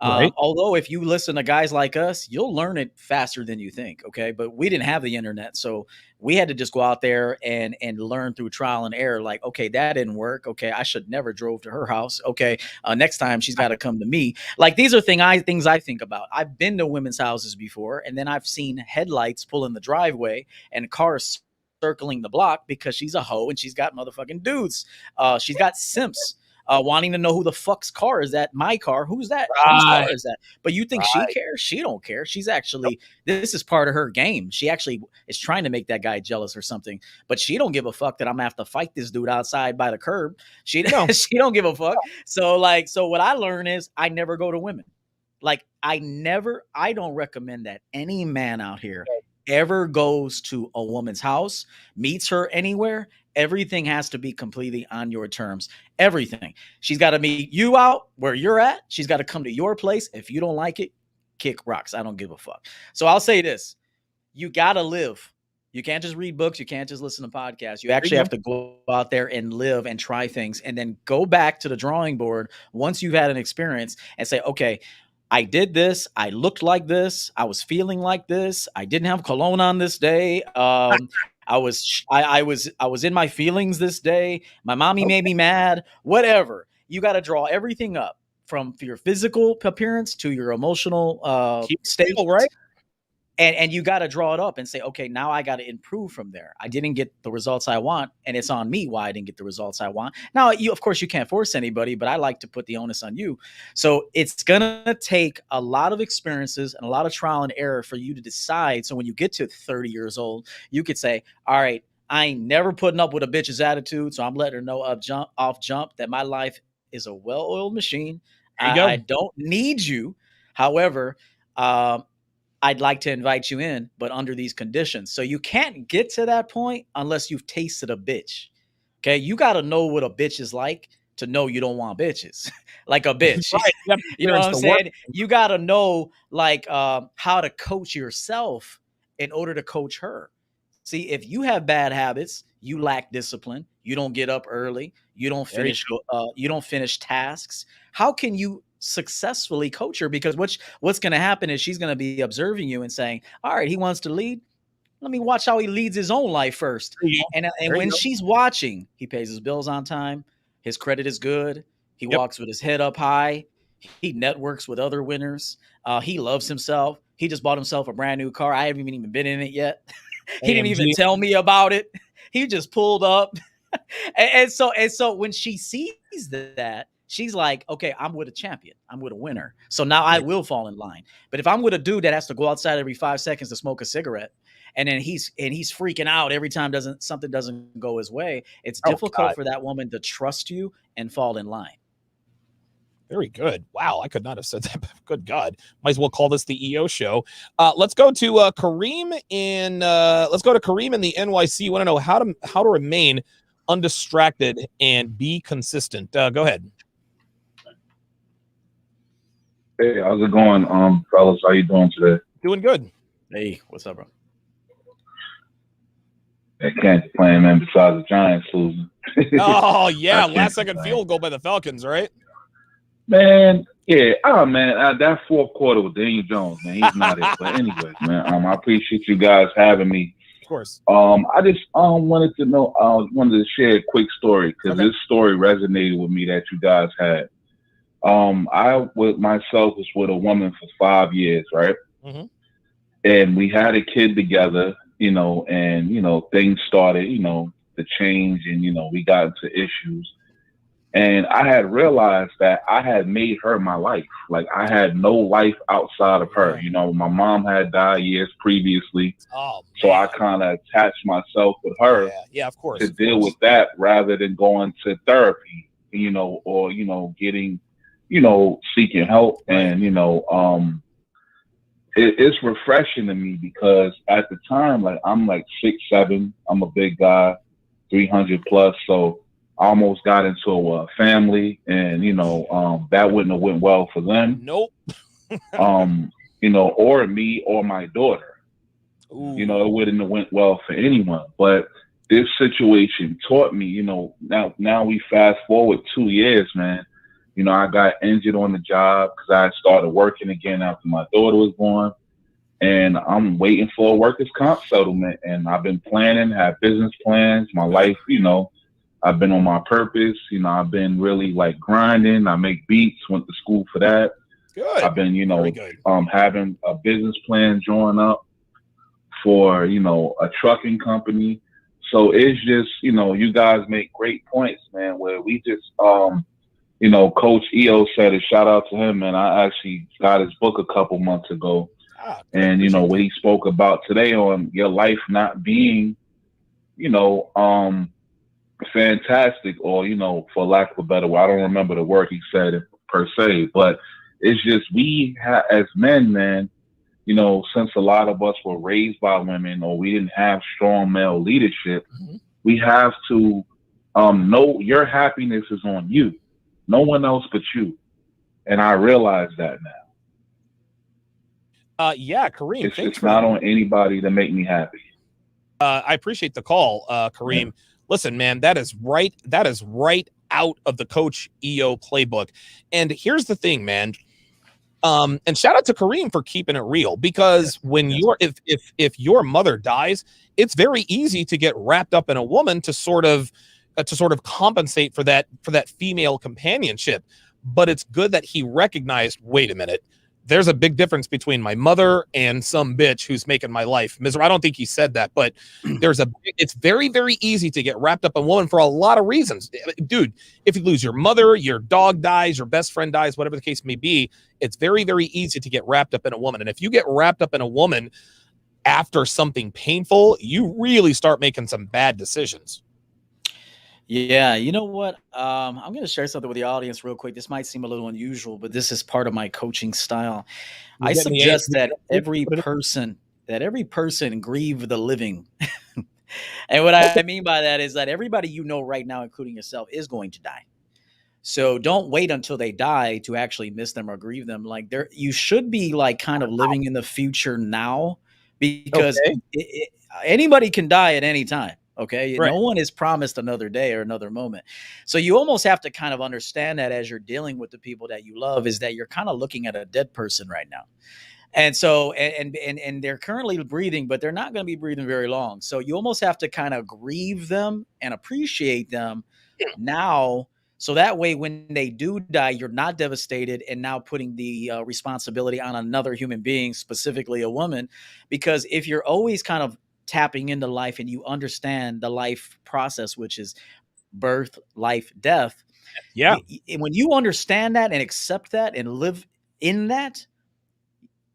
Right. Although if you listen to guys like us, you'll learn it faster than you think. Okay. But we didn't have the internet. So we had to just go out there and learn through trial and error. Like, okay, that didn't work. Okay. I should never drove to her house. Okay. Next time she's got to come to me. Like these are things I think about. I've been to women's houses before, and then I've seen headlights pull in the driveway and cars circling the block because she's a hoe and she's got motherfucking dudes. She's got simps. Wanting to know who the fuck's car is that? My car. Who's that? Right. Whose car is that? But you think she cares? She don't care. She's actually, this is part of her game. She actually is trying to make that guy jealous or something. But she don't give a fuck that I'm gonna have to fight this dude outside by the curb. She don't give a fuck. So what I learn is I never go to women. Like I don't recommend that any man out here ever goes to a woman's house, meets her anywhere, everything has to be completely on your terms. Everything. She's got to meet you out where you're at. She's got to come to your place. If you don't like it, kick rocks. I don't give a fuck. So I'll say this. You got to live. You can't just read books. You can't just listen to podcasts. You actually have to go out there and live and try things, and then go back to the drawing board once you've had an experience and say, okay, I did this. I looked like this. I was feeling like this. I didn't have cologne on this day. I was in my feelings this day. My mommy made me mad. Whatever. You got to draw everything up from your physical appearance to your emotional state, right? And you got to draw it up and say, okay, now I got to improve from there. I didn't get the results I want, and it's on me why I didn't get the results I want. Now, of course, you can't force anybody, but I like to put the onus on you. So it's going to take a lot of experiences and a lot of trial and error for you to decide. So when you get to 30 years old, you could say, all right, I ain't never putting up with a bitch's attitude, so I'm letting her know off jump that my life is a well-oiled machine. I don't need you. However, I'd like to invite you in, but under these conditions. So you can't get to that point unless you've tasted a bitch. Okay. You got to know what a bitch is like to know you don't want bitches like a bitch. Right. You know what I'm saying? You got to know like how to coach yourself in order to coach her. See, if you have bad habits, you lack discipline, you don't get up early, you don't finish tasks. How can you successfully coach her? Because what's going to happen is she's going to be observing you and saying, all right, he wants to lead. Let me watch how he leads his own life first. And when she's watching, he pays his bills on time. His credit is good. He walks with his head up high. He networks with other winners. He loves himself. He just bought himself a brand new car. I haven't even been in it yet. He didn't even tell me about it. He just pulled up. and so when she sees that, she's like, okay, I'm with a champion. I'm with a winner. So now I will fall in line. But if I'm with a dude that has to go outside every 5 seconds to smoke a cigarette, and then he's freaking out every time something doesn't go his way, it's difficult for that woman to trust you and fall in line. Very good. Wow, I could not have said that. Good God, might as well call this the EO show. Let's go to Kareem in the NYC. Want to know how to remain undistracted and be consistent. Go ahead. Hey, how's it going, fellas? How you doing today? Doing good. Hey, what's up, bro? I can't complain, man. Besides the Giants losing. Oh yeah, last second field goal by the Falcons, right? Man, yeah. Man, that fourth quarter with Daniel Jones, man, he's not it. But anyway, man, I appreciate you guys having me. Of course. I just wanted to know. Wanted to share a quick story because this story resonated with me that you guys had. I myself was with a woman for 5 years, right? Mm-hmm. And we had a kid together, and things started, to change, and we got into issues. And I had realized that I had made her my life. Like I had no life outside of her. My mom had died years previously. So I kind of attached myself with her of course, to deal with that rather than going to therapy, or, getting, seeking help. And, it's refreshing to me because at the time, like I'm like 6'7", I'm a big guy, 300 plus. So I almost got into a family, and that wouldn't have went well for them. Nope. Or me or my daughter. Ooh. It wouldn't have went well for anyone. But this situation taught me. Now we fast forward 2 years, man. I got injured on the job because I started working again after my daughter was born, and I'm waiting for a workers' comp settlement. And I've been planning, have business plans, my life. I've been on my purpose. I've been really like grinding. I make beats, went to school for that. Good. I've been, having a business plan drawn up for, a trucking company. So it's just, you guys make great points, man, where we just, Coach EO said it. Shout out to him, man. I actually got his book a couple months ago. And, what he spoke about today on your life not being, fantastic, or for lack of a better word, I don't remember the word he said per se, but it's just we as men, man, you know, since a lot of us were raised by women or we didn't have strong male leadership, we have to know your happiness is on you, no one else but you. And I realize that now. Yeah, Kareem. It's not on anybody to make me happy. I appreciate the call, Kareem. Yeah. Listen, man, that is right. That is right out of the Coach EO playbook. And here's the thing, man. And shout out to Kareem for keeping it real, because when you're if your mother dies, it's very easy to get wrapped up in a woman to sort of compensate for that female companionship. But it's good that he recognized, wait a minute, there's a big difference between my mother and some bitch who's making my life miserable. I don't think he said that, but it's very, very easy to get wrapped up in a woman for a lot of reasons. Dude, if you lose your mother, your dog dies, your best friend dies, whatever the case may be, it's very, very easy to get wrapped up in a woman. And if you get wrapped up in a woman after something painful, you really start making some bad decisions. Yeah, you know what? I'm going to share something with the audience real quick. This might seem a little unusual, but this is part of my coaching style. I suggest that every person grieve the living. And what I mean by that is that everybody you know right now, including yourself, is going to die. So don't wait until they die to actually miss them or grieve them. Like you should be like kind of living in the future now, because anybody can die at any time. Okay. Right. No one is promised another day or another moment. So you almost have to kind of understand that as you're dealing with the people that you love, is that you're kind of looking at a dead person right now. And so, and they're currently breathing, but they're not going to be breathing very long. So you almost have to kind of grieve them and appreciate them now. So that way, when they do die, you're not devastated and now putting the responsibility on another human being, specifically a woman. Because if you're always kind of tapping into life and you understand the life process, which is birth, life, death. Yeah. When you understand that and accept that and live in that,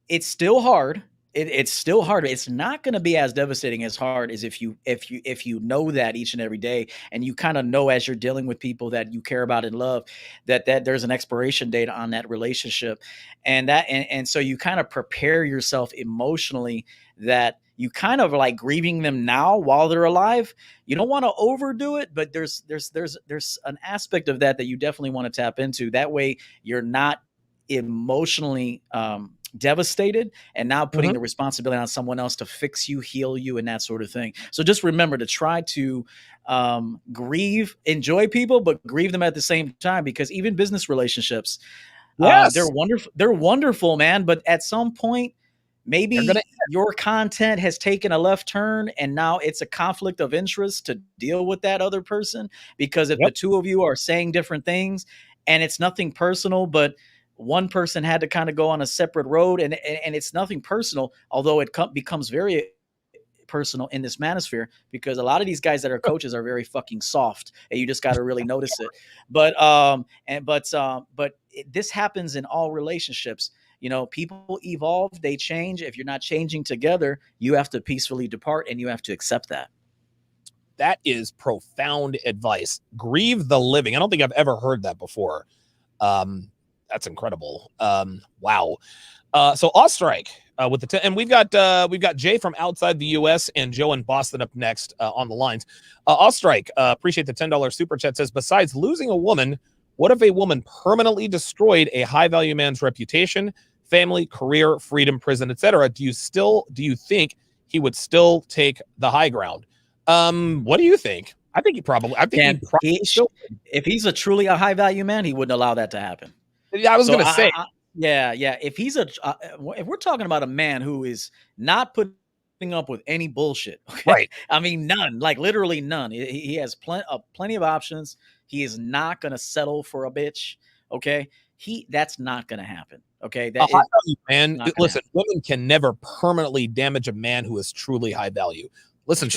it's still hard. It's still hard. It's not going to be as devastating as hard as if you know that each and every day, and you kind of know as you're dealing with people that you care about and love that there's an expiration date on that relationship, and so you kind of prepare yourself emotionally that you kind of like grieving them now while they're alive. You don't want to overdo it, but there's an aspect of that you definitely want to tap into. That way you're not emotionally devastated and now putting the responsibility on someone else to fix you, heal you, and that sort of thing. So just remember to try to enjoy people, but grieve them at the same time, because even business relationships, they're wonderful, man. But at some point, maybe your content has taken a left turn and now it's a conflict of interest to deal with that other person, because if the two of you are saying different things and it's nothing personal, but one person had to kind of go on a separate road, and it's nothing personal, although it becomes very personal in this manosphere, because a lot of these guys that are coaches are very fucking soft, and you just got to really notice it. But this happens in all relationships. You know, people evolve, they change. If you're not changing together, you have to peacefully depart, and you have to accept that. That is profound advice. Grieve the living. I don't think I've ever heard that before. That's incredible. Wow. So Ostrike with the and we've got Jay from outside the US and Joe in Boston up next on the lines. Ostrike, appreciate the $10 super chat, says, besides losing a woman, what if a woman permanently destroyed a high value man's reputation, family, career, freedom, prison, etc.? Do you think he would still take the high ground? What do you think? I think he probably if he's truly a high value man, he wouldn't allow that to happen. Yeah, I was going to say. Yeah. If he's if we're talking about a man who is not putting up with any bullshit, okay? Right? I mean, none, like literally none. He has plenty of options. He is not going to settle for a bitch. Okay, that's not going to happen. Okay, man. Listen, women can never permanently damage a man who is truly high value. Listen,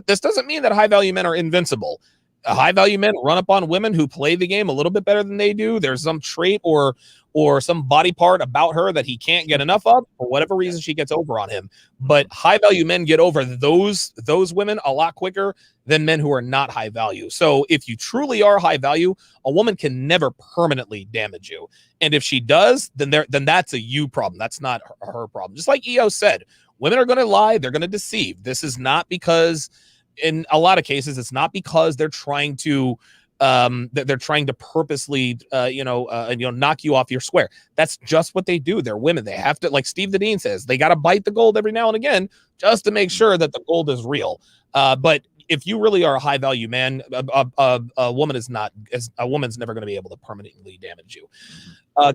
this doesn't mean that high value men are invincible. High value men run up on women who play the game a little bit better than they do. There's some trait or or some body part about her that he can't get enough of. For whatever reason, she gets over on him. But high value men get over those women a lot quicker than men who are not high value. So if you truly are high value, a woman can never permanently damage you. And if she does, then that's a you problem. That's not her problem. Just like EO said, women are going to lie. They're going to deceive. This is not because, in a lot of cases, it's not because they're trying to purposely knock you off your square. That's just what they do. They're women. They have to, like Steve the Dean says, they got to bite the gold every now and again just to make sure that the gold is real. But if you really are a high value man, a woman's never going to be able to permanently damage you.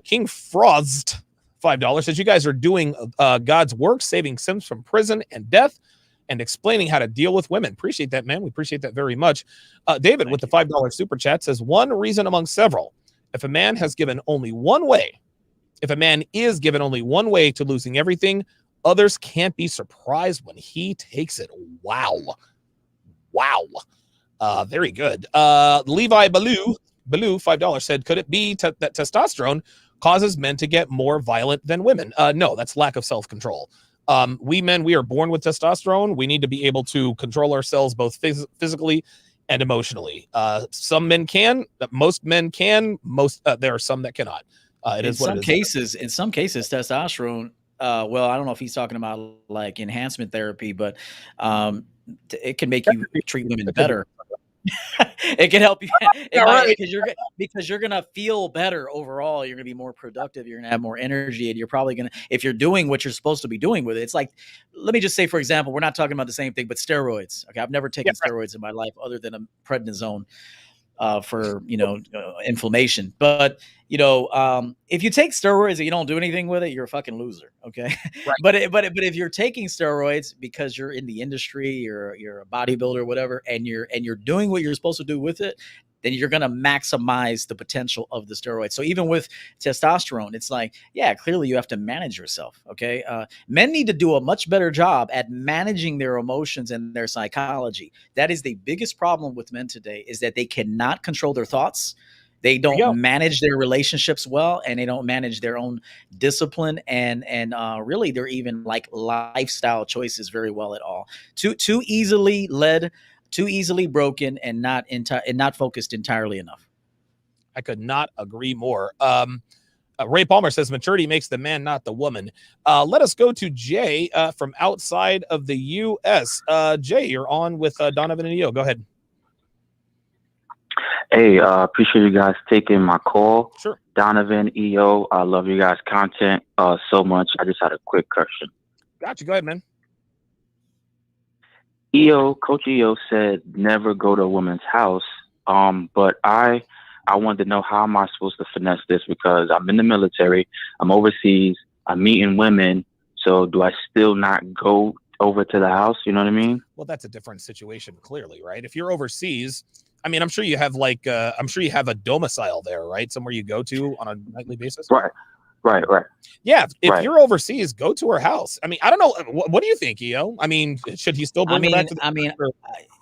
King Frost, $5 says, you guys are doing God's work, saving Sims from prison and death, and explaining how to deal with women. Appreciate that, man. We appreciate that very much. David, with the $5 super chat, says, one reason among several. If a man is given only one way to losing everything, others can't be surprised when he takes it. Wow. Very good. Levi Baloo, $5 said, could it be that testosterone causes men to get more violent than women? No, that's lack of self-control. We men, we are born with testosterone. We need to be able to control ourselves both physically and emotionally. Some men can, most men can, there are some that cannot. In some cases, testosterone, well, I don't know if he's talking about like enhancement therapy, but it can make you treat women better. It can help you because you're gonna feel better overall. You're gonna be more productive. You're gonna have more energy, and you're probably gonna, if you're doing what you're supposed to be doing with it. It's like, let me just say, for example, we're not talking about the same thing, but steroids. Okay, I've never taken steroids in my life other than a prednisone for inflammation. But if you take steroids and you don't do anything with it, you're a fucking loser. Okay, right. but if you're taking steroids because you're in the industry, you're a bodybuilder or whatever, and you're doing what you're supposed to do with it, then you're going to maximize the potential of the steroid. So even with testosterone, it's like, yeah, clearly you have to manage yourself. Okay. Men need to do a much better job at managing their emotions and their psychology. That is the biggest problem with men today, is that they cannot control their thoughts. They don't manage their relationships well, and they don't manage their own discipline and really their even like lifestyle choices very well at all. Too easily led, too easily broken, and not focused entirely enough. I could not agree more. Ray Palmer says maturity makes the man, not the woman. Let us go to Jay from outside of the U.S. Jay, you're on with Donovan and EO. Go ahead. Hey, appreciate you guys taking my call. Sure. Donovan, EO, I love you guys' content so much. I just had a quick question. Gotcha. Go ahead, man. Coach EO said never go to a woman's house. But I wanted to know, how am I supposed to finesse this? Because I'm in the military, I'm overseas, I'm meeting women. So do I still not go over to the house? You know what I mean? Well, that's a different situation, clearly, right? If you're overseas, I mean, I'm sure you have a domicile there, right? Somewhere you go to on a nightly basis. Right. Yeah. If you're overseas, go to her house. I mean, I don't know. What do you think, EO? I mean, should he still bring her back to the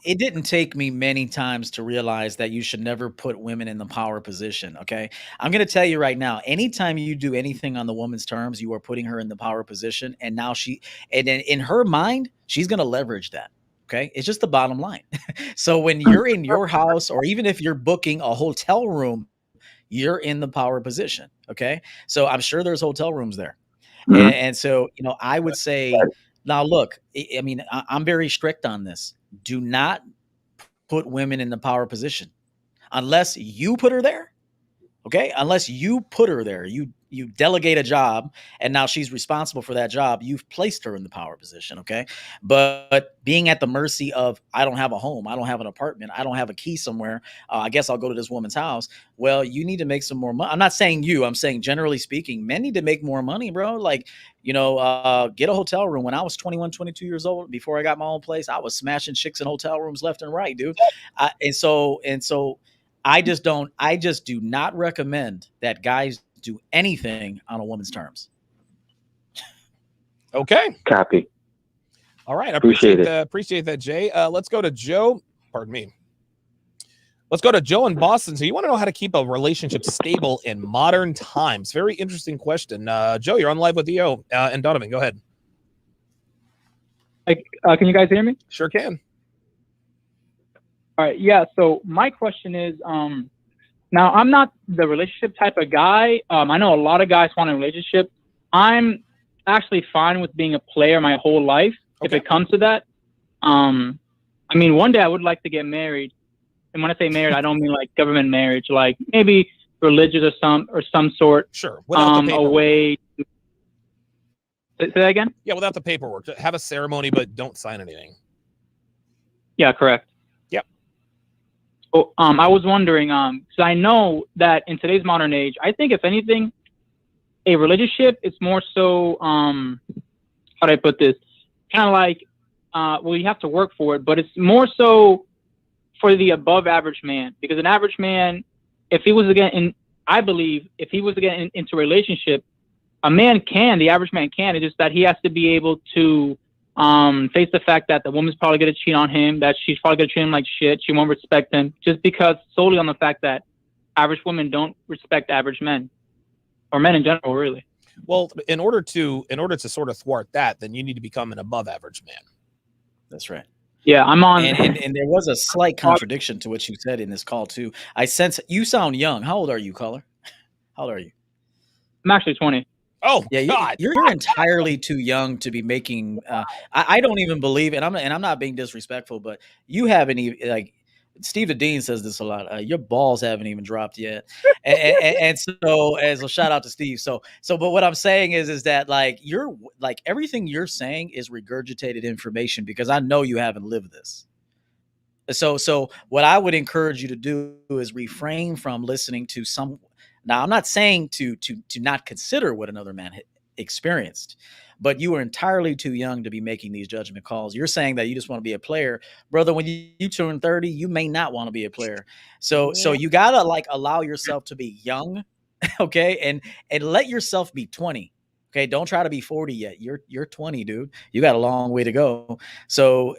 it didn't take me many times to realize that you should never put women in the power position. Okay. I'm going to tell you right now, anytime you do anything on the woman's terms, you are putting her in the power position. And now in her mind, she's going to leverage that. Okay. It's just the bottom line. So when you're in your house, or even if you're booking a hotel room, you're in the power position. Okay. So I'm sure there's hotel rooms there. Mm-hmm. And so, I would say, now look, I mean, I'm very strict on this. Do not put women in the power position unless you put her there. Okay. Unless you put her there, you delegate a job and now she's responsible for that job. You've placed her in the power position. Okay. But being at the mercy of, I don't have a home, I don't have an apartment, I don't have a key somewhere, I guess I'll go to this woman's house. Well, you need to make some more money. I'm not saying you, I'm saying generally speaking, men need to make more money, bro. Like, get a hotel room. When I was 21, 22 years old, before I got my own place, I was smashing chicks in hotel rooms left and right, dude. And so I just do not recommend that guys do anything on a woman's terms. Okay. Copy. All right. I appreciate that, Jay. Let's go to Joe. Pardon me. Let's go to Joe in Boston. So you want to know how to keep a relationship stable in modern times? Very interesting question. Joe, you're on live with EO and Donovan. Go ahead. Can you guys hear me? Sure can. All right. Yeah. So my question is, now I'm not the relationship type of guy. I know a lot of guys want a relationship. I'm actually fine with being a player my whole life if it comes to that. I mean, one day I would like to get married. And when I say married, I don't mean like government marriage, like maybe religious or some sort. Sure. Without the paperwork. A way. Say that again? Yeah, without the paperwork. Have a ceremony, but don't sign anything. Yeah, correct. Yep. So, I was wondering, because I know that in today's modern age, I think if anything, a relationship is more so, how do I put this? Kind of like, well, you have to work for it, but it's more so for the above average man, because an average man, if he was I believe if he was to get into a relationship, the average man can. It's just that he has to be able to face the fact that the woman's probably going to cheat on him, that she's probably going to treat him like shit, she won't respect him, just because solely on the fact that average women don't respect average men, or men in general, really. Well, in order to sort of thwart that, then you need to become an above average man. That's right. Yeah, I'm on. And there was a slight contradiction to what you said in this call too. I sense you sound young. How old are you, caller? How old are you? I'm actually 20. Oh, yeah, God. You're entirely too young to be making. I don't even believe, and I'm not being disrespectful, but you haven't even like. Steve the Dean says this a lot. Your balls haven't even dropped yet, and so as a shout out to Steve. But what I'm saying is that like you're like everything you're saying is regurgitated information because I know you haven't lived this. So what I would encourage you to do is refrain from listening to some. Now I'm not saying to not consider what another man experienced, but you are entirely too young to be making these judgment calls. You're saying that you just want to be a player, brother. When you turn 30, you may not want to be a player. So you gotta like allow yourself to be young, okay, and let yourself be 20. Okay, don't try to be 40 yet. You're 20, dude. You got a long way to go. So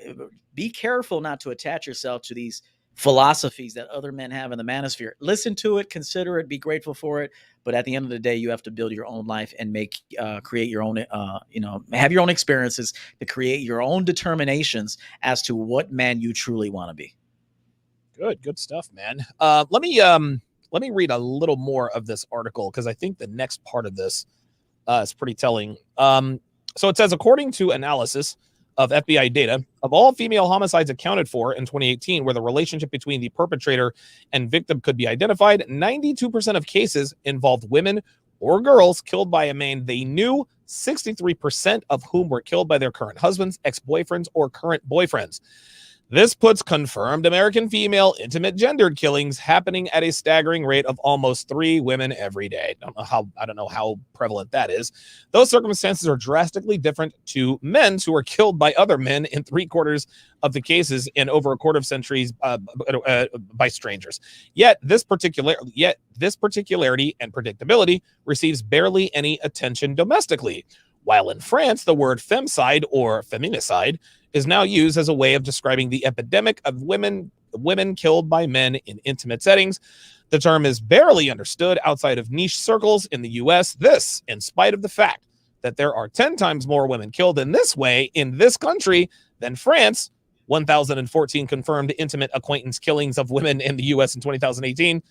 be careful not to attach yourself to these philosophies that other men have in the manosphere. Listen to it, consider it, be grateful for it. But at the end of the day, you have to build your own life and create your own, have your own experiences to create your own determinations as to what man you truly want to be. Good stuff, man. Let me read a little more of this article because I think the next part of this is pretty telling. So it says, according to analysis of FBI data, of all female homicides accounted for in 2018, where the relationship between the perpetrator and victim could be identified, 92% of cases involved women or girls killed by a man they knew, 63% of whom were killed by their current husbands, ex-boyfriends, or current boyfriends. This puts confirmed American female intimate gendered killings happening at a staggering rate of almost 3 women every day. I don't know how prevalent that is. Those circumstances are drastically different to men who are killed by other men in 3/4 of the cases in over a quarter of centuries by strangers. Yet this particularity and predictability receives barely any attention domestically. While in France, the word femicide or feminicide is now used as a way of describing the epidemic of women killed by men in intimate settings. The term is barely understood outside of niche circles in the US. This, in spite of the fact that there are 10 times more women killed in this way in this country than France. 1,014 confirmed intimate acquaintance killings of women in the US in 2018,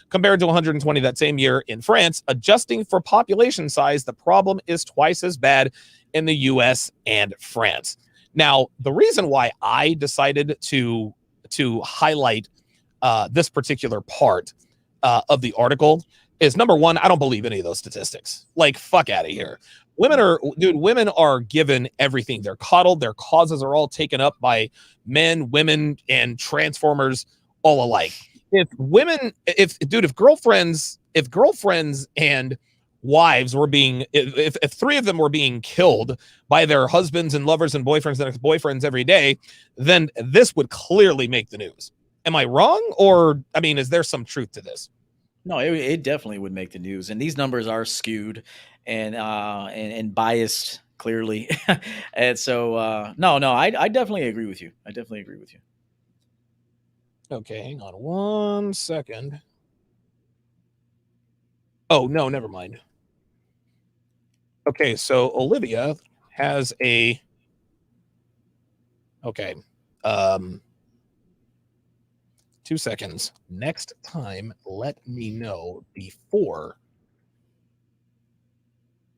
compared to 120 that same year in France. Adjusting for population size, the problem is twice as bad in the US and France. Now, the reason why I decided to highlight this particular part of the article is, number one, I don't believe any of those statistics. Like, fuck out of here. Women are given everything. They're coddled. Their causes are all taken up by men, women, and transformers all alike. If girlfriends and wives were being, if 3 of them were being killed by their husbands and lovers and boyfriends and ex-boyfriends every day, then this would clearly make the news. Am I wrong? Or, I mean, is there some truth to this? No, it definitely would make the news, and these numbers are skewed and biased clearly, and so no, I definitely agree with you. Okay, hang on 1 second. Oh, no, never mind. Okay, so Olivia has a... Okay. 2 seconds. Next time, let me know before.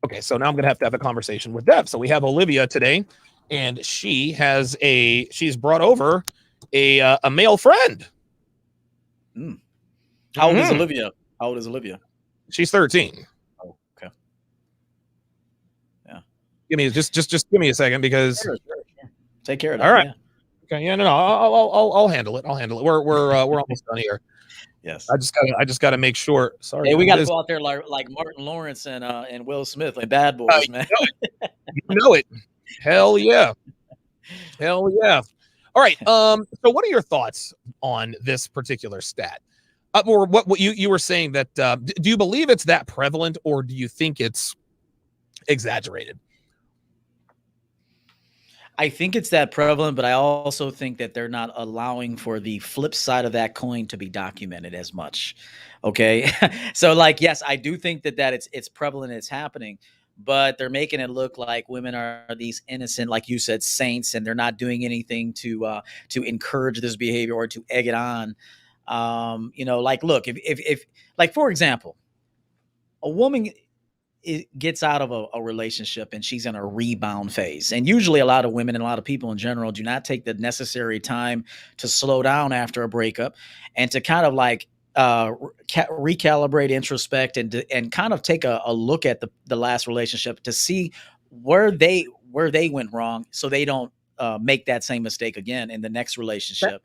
Okay, so now I'm going to have a conversation with Dev. So we have Olivia today, and she's brought over a male friend. How old is Olivia? How old is Olivia? She's 13. Oh, okay. Yeah. Give me just give me a second because sure. Take care of that. All right. Yeah. Okay. Yeah. No. I'll handle it. I'll handle it. We're almost done here. Yes. I just gotta make sure. Sorry. Hey, we got to go out there like Martin Lawrence and Will Smith, like Bad Boys, man. You know it. Hell yeah. Hell yeah. All right. So what are your thoughts on this particular stat? Or what you were saying that do you believe it's that prevalent, or do you think it's exaggerated? I think it's that prevalent, but I also think that they're not allowing for the flip side of that coin to be documented as much. Okay. So like, yes, I do think that it's prevalent, it's happening, but they're making it look like women are these innocent, like you said, saints, and they're not doing anything to encourage this behavior or to egg it on. Like, look, if like, for example, a woman gets out of a relationship and she's in a rebound phase. And usually a lot of women and a lot of people in general do not take the necessary time to slow down after a breakup and to kind of like recalibrate, introspect, and kind of take a look at the last relationship to see where they went wrong so they don't make that same mistake again in the next relationship.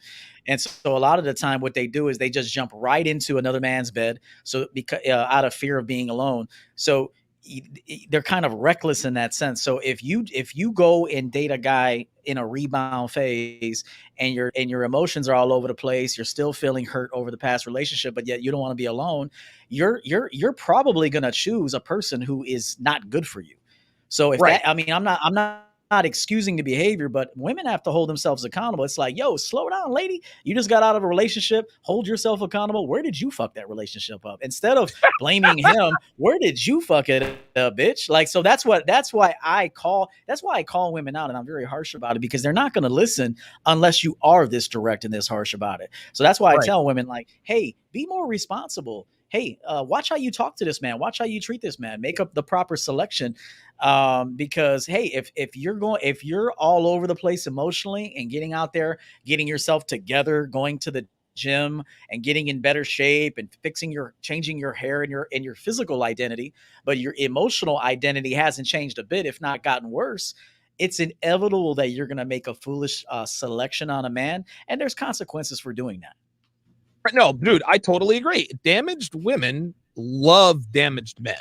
And so a lot of the time what they do is they just jump right into another man's bed. So because out of fear of being alone. So they're kind of reckless in that sense. So if you go and date a guy in a rebound phase and your emotions are all over the place, you're still feeling hurt over the past relationship, but yet you don't want to be alone, you're probably going to choose a person who is not good for you. So if that, I mean, I'm not excusing the behavior, but women have to hold themselves accountable. It's like, yo, slow down, lady. You just got out of a relationship. Hold yourself accountable. Where did you fuck that relationship up? Instead of blaming him, where did you fuck it up, bitch? Like, so that's why I call women out, and I'm very harsh about it because they're not going to listen unless you are this direct and this harsh about it. So that's why I tell women, like, hey, be more responsible. Hey, watch how you talk to this man. Watch how you treat this man. Make up the proper selection. Because hey, if you're all over the place emotionally and getting out there, getting yourself together, going to the gym and getting in better shape and changing your hair and your physical identity, but your emotional identity hasn't changed a bit, if not gotten worse, it's inevitable that you're going to make a foolish selection on a man, and there's consequences for doing that. No, dude, I totally agree. Damaged women love damaged men.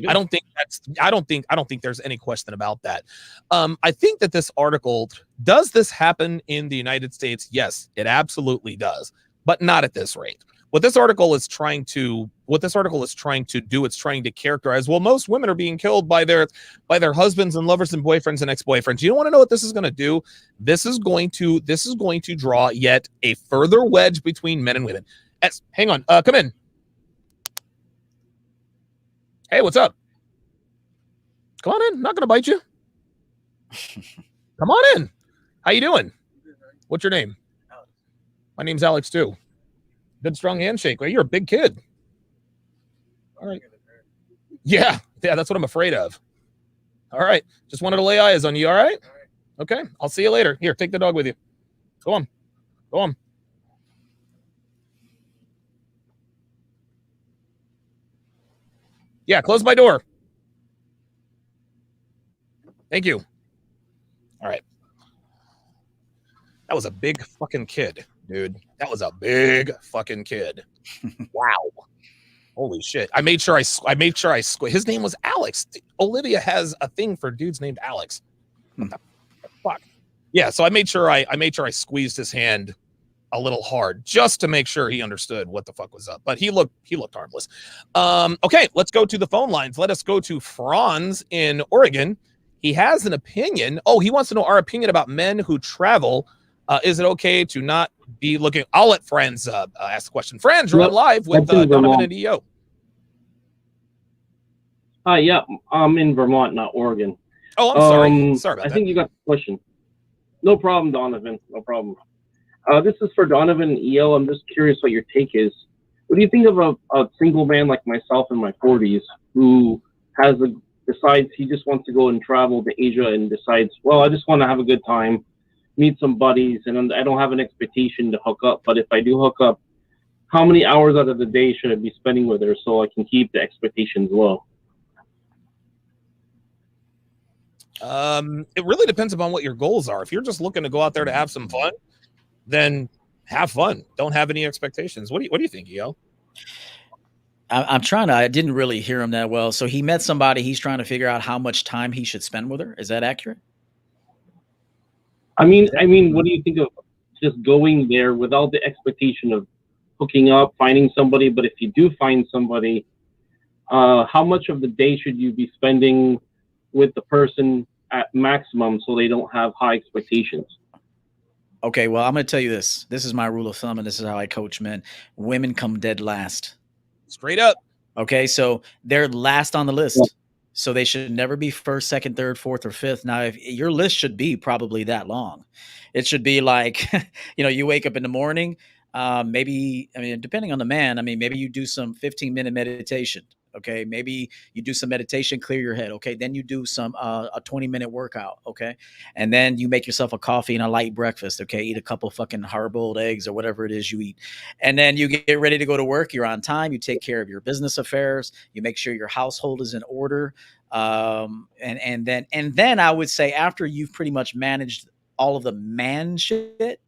I don't think there's any question about that. I think that this article, does this happen in the United States? Yes, it absolutely does, but not at this rate. What this article is trying to do, it's trying to characterize, well, most women are being killed by their husbands and lovers and boyfriends and ex-boyfriends. You don't want to know what this is going to do? This is going to draw yet a further wedge between men and women. Hang on, come in. Hey, what's up? Come on in. I'm not gonna bite you. Come on in. How you doing? What's your name? My name's Alex too. Good strong handshake. Well, you're a big kid. All right. Yeah, that's what I'm afraid of. All right. Just wanted to lay eyes on you. All right. Okay. I'll see you later. Here, take the dog with you. Go on. Yeah, close my door. Thank you. All right. That was a big fucking kid, dude. That was a big fucking kid. Wow. Holy shit. I made sure his name was Alex. Olivia has a thing for dudes named Alex. What the fuck? Yeah, so I made sure I squeezed his hand a little hard just to make sure he understood what the fuck was up. But he looked harmless. Okay, let's go to the phone lines. Let us go to Franz in Oregon. He has an opinion. Oh, he wants to know our opinion about men who travel Is it okay to not be looking? I'll let Franz ask the question. Franz, you're on live with Donovan and EO. Yeah, I'm in Vermont, not Oregon. Oh, I'm sorry. Sorry about I that. think you got the question. No problem, Donovan. No problem. This is for Donovan and EO. I'm just curious what your take is. What do you think of a single man like myself in my 40s who decides he just wants to go and travel to Asia and decides, well, I just want to have a good time, meet some buddies, and I don't have an expectation to hook up. But if I do hook up, how many hours out of the day should I be spending with her so I can keep the expectations low? It really depends upon what your goals are. If you're just looking to go out there to have some fun, then have fun. Don't have any expectations. What do you think, EO? I didn't really hear him that well. So he met somebody. He's trying to figure out how much time he should spend with her. Is that accurate? I mean, what do you think of just going there without the expectation of hooking up, finding somebody? But if you do find somebody, how much of the day should you be spending with the person at maximum so they don't have high expectations? Okay, well, I'm going to tell you this. This is my rule of thumb, and this is how I coach men. Women come dead last. Straight up. Okay, so they're last on the list. Yeah. So they should never be first, second, third, fourth, or fifth. Now, if your list should be probably that long. It should be like, you wake up in the morning, maybe, depending on the man, maybe you do some 15-minute meditation. Okay, maybe you do some meditation, clear your head. Okay, then you do some a 20-minute workout. Okay, and then you make yourself a coffee and a light breakfast. Okay, eat a couple fucking hard-boiled eggs or whatever it is you eat, and then you get ready to go to work. You're on time. You take care of your business affairs. You make sure your household is in order. And then I would say after you've pretty much managed all of the man shit,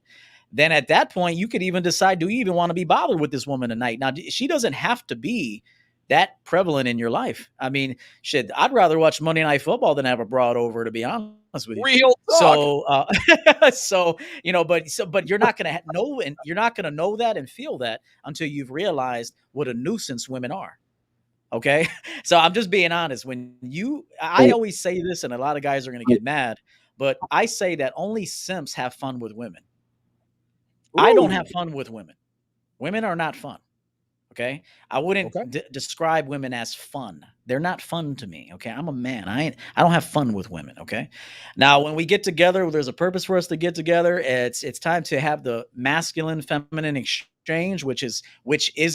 then at that point you could even decide, do you even want to be bothered with this woman tonight? Now she doesn't have to be that prevalent in your life. Shit, I'd rather watch Monday Night Football than have a broad over, to be honest with you. Real talk. But you're not gonna know, and you're not gonna know that and feel that until you've realized what a nuisance women are. Okay, so I'm just being honest. I always say this, and a lot of guys are gonna get mad, but I say that only simps have fun with women. Ooh. I don't have fun with women. Women are not fun. Okay, I wouldn't describe women as fun. They're not fun to me. Okay, I'm a man. I don't have fun with women. Okay, now when we get together, there's a purpose for us to get together. It's time to have the masculine feminine exchange, which is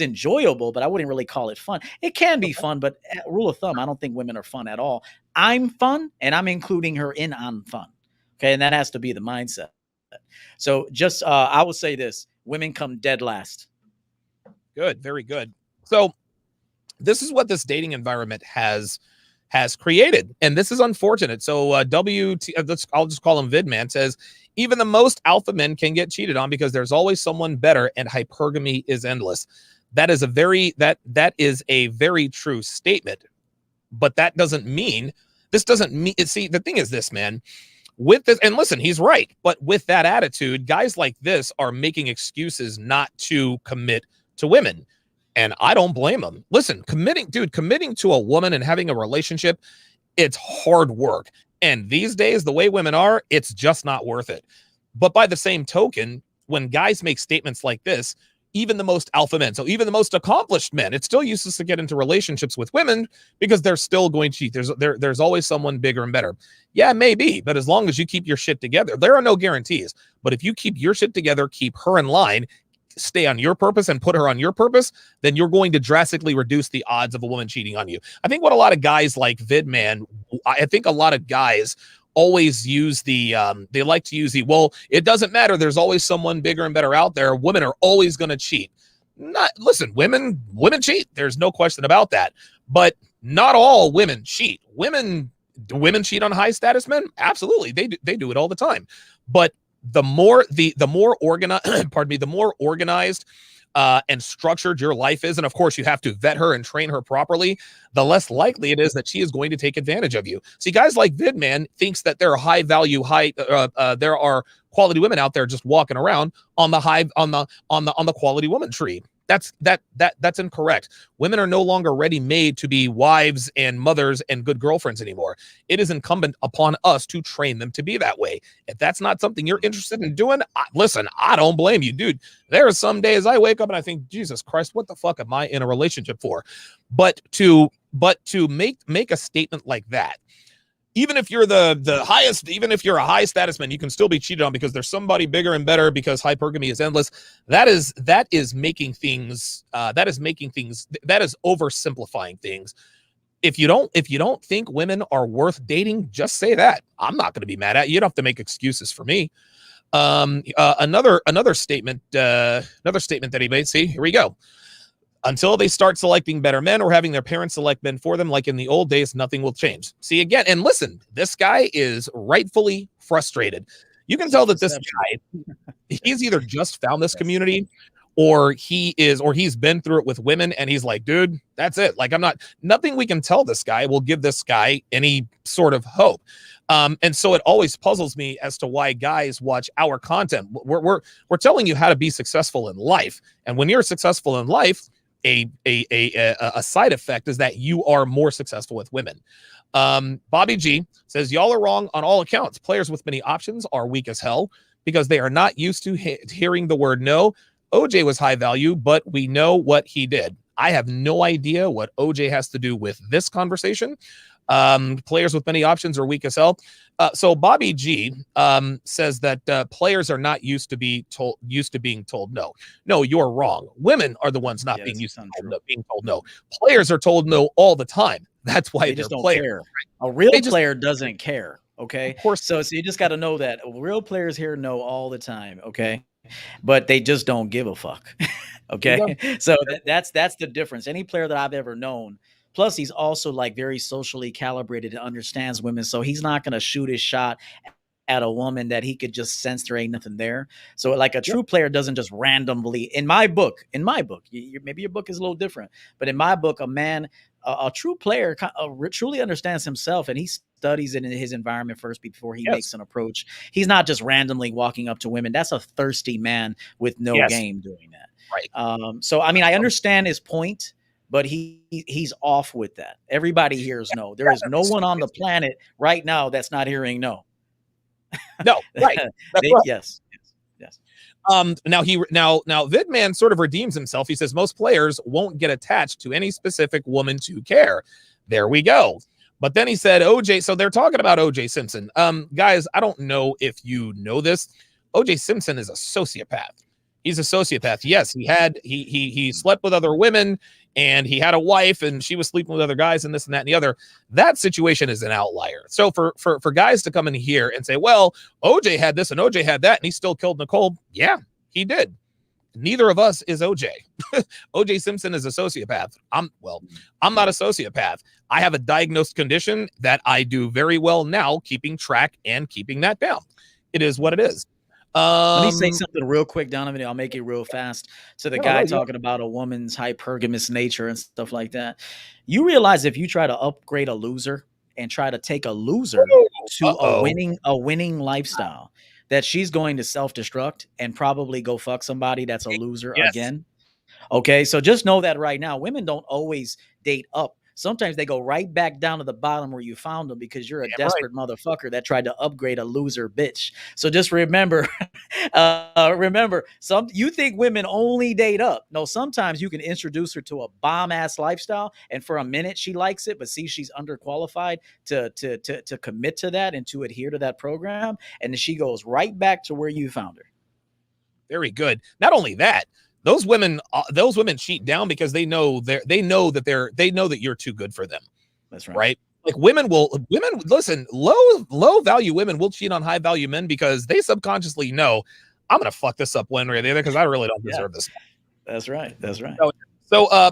enjoyable, but I wouldn't really call it fun. It can be fun, but rule of thumb, I don't think women are fun at all. I'm fun, and I'm including her in on fun. Okay, and that has to be the mindset. So just I will say this: women come dead last. Good. Very good. So this is what this dating environment has created. And this is unfortunate. So I'll just call him Vidman, says, even the most alpha men can get cheated on because there's always someone better and hypergamy is endless. That is a very true statement. But that doesn't mean, see, the thing is this, man, with this, and listen, he's right. But with that attitude, guys like this are making excuses not to commit to women, and I don't blame them. Listen, committing to a woman and having a relationship, it's hard work, and these days the way women are, it's just not worth it. But by the same token, when guys make statements like this, even the most alpha men, so even the most accomplished men, it's still useless to get into relationships with women because they're still going to cheat. There's always someone bigger and better. Yeah, maybe, but as long as you keep your shit together, there are no guarantees. But if you keep your shit together, keep her in line, stay on your purpose and put her on your purpose, then you're going to drastically reduce the odds of a woman cheating on you. I think what a lot of guys like Vidman, I think a lot of guys always use they like to use well, it doesn't matter. There's always someone bigger and better out there. Women are always going to cheat. Listen, women cheat. There's no question about that. But not all women cheat. Do women cheat on high status men? Absolutely. They do it all the time. But the more organized and structured your life is, and of course you have to vet her and train her properly, the less likely it is that she is going to take advantage of you. See, guys like Vidman thinks that there are high value, there are quality women out there just walking around on the quality woman tree. That's incorrect. Women are no longer ready made to be wives and mothers and good girlfriends anymore. It is incumbent upon us to train them to be that way. If that's not something you're interested in doing, listen, I don't blame you, dude. There are some days I wake up and I think, Jesus Christ, what the fuck am I in a relationship for? But to make a statement like that, even if you're the highest, even if you're a high status man, you can still be cheated on because there's somebody bigger and better, because hypergamy is endless. That is making things, that is oversimplifying things. If you don't think women are worth dating, just say that. I'm not going to be mad at you. You don't have to make excuses for me. Another statement that he made. See, here we go. Until they start selecting better men or having their parents select men for them, like in the old days, nothing will change. See, again, and listen, this guy is rightfully frustrated. You can tell that this guy, he's either just found this community, or he's been through it with women, and he's like, dude, that's it. Like, nothing we can tell this guy will give this guy any sort of hope. And so it always puzzles me as to why guys watch our content. We're telling you how to be successful in life. And when you're successful in life, a side effect is that you are more successful with women. Bobby G says, y'all are wrong on all accounts. Players with many options are weak as hell because they are not used to hearing the word no. OJ was high value, but we know what he did. I have no idea what OJ has to do with this conversation. Players with many options are weak as hell. So Bobby G says that players are not used to being told no. No, you're wrong. Women are the ones not being used to being told no. Players are told no all the time. That's why they just don't care. A real player doesn't care. Okay. Of course. So you just got to know that real players here know all the time. Okay. But they just don't give a fuck. Okay. So that's the difference. Any player that I've ever known. Plus, he's also like very socially calibrated and understands women. So he's not going to shoot his shot at a woman that he could just sense there ain't nothing there. So like a true player doesn't just randomly, in my book, maybe your book is a little different, but in my book, a true player truly understands himself, and he studies it in his environment first before he makes an approach. He's not just randomly walking up to women. That's a thirsty man with no game doing that. Right. So, I mean, I understand his point, but he's off with that. Everybody hears no. There is no one on the planet right now that's not hearing no. No, right. Yes. Now Vidman sort of redeems himself. He says most players won't get attached to any specific woman to care. There we go. But then he said OJ. So they're talking about OJ Simpson. Guys, I don't know if you know this. OJ Simpson is a sociopath. He's a sociopath. Yes, he slept with other women, and he had a wife, and she was sleeping with other guys, and this and that and the other. That situation is an outlier. So for guys to come in here and say, well, OJ had this and OJ had that, and he still killed Nicole. Yeah, he did. Neither of us is OJ. OJ Simpson is a sociopath. I'm not a sociopath. I have a diagnosed condition that I do very well now, keeping track and keeping that down. It is what it is. Let me say something real quick, Donovan. I'll make it real fast. So the guy talking about a woman's hypergamous nature and stuff like that. You realize if you try to upgrade a loser and try to take a loser to a winning lifestyle, that she's going to self-destruct and probably go fuck somebody that's a loser again. Okay, so just know that right now, women don't always date up. Sometimes they go right back down to the bottom where you found them because you're a desperate motherfucker that tried to upgrade a loser bitch. So just remember, you think women only date up. No, sometimes you can introduce her to a bomb ass lifestyle, and for a minute she likes it, but see she's underqualified to commit to that and to adhere to that program, and then she goes right back to where you found her. Very good. Not only that, those women cheat down because they know that you're too good for them. That's right. Right? Like women listen, low value women will cheat on high value men because they subconsciously know I'm gonna fuck this up one way or the other because I really don't deserve this. That's right. So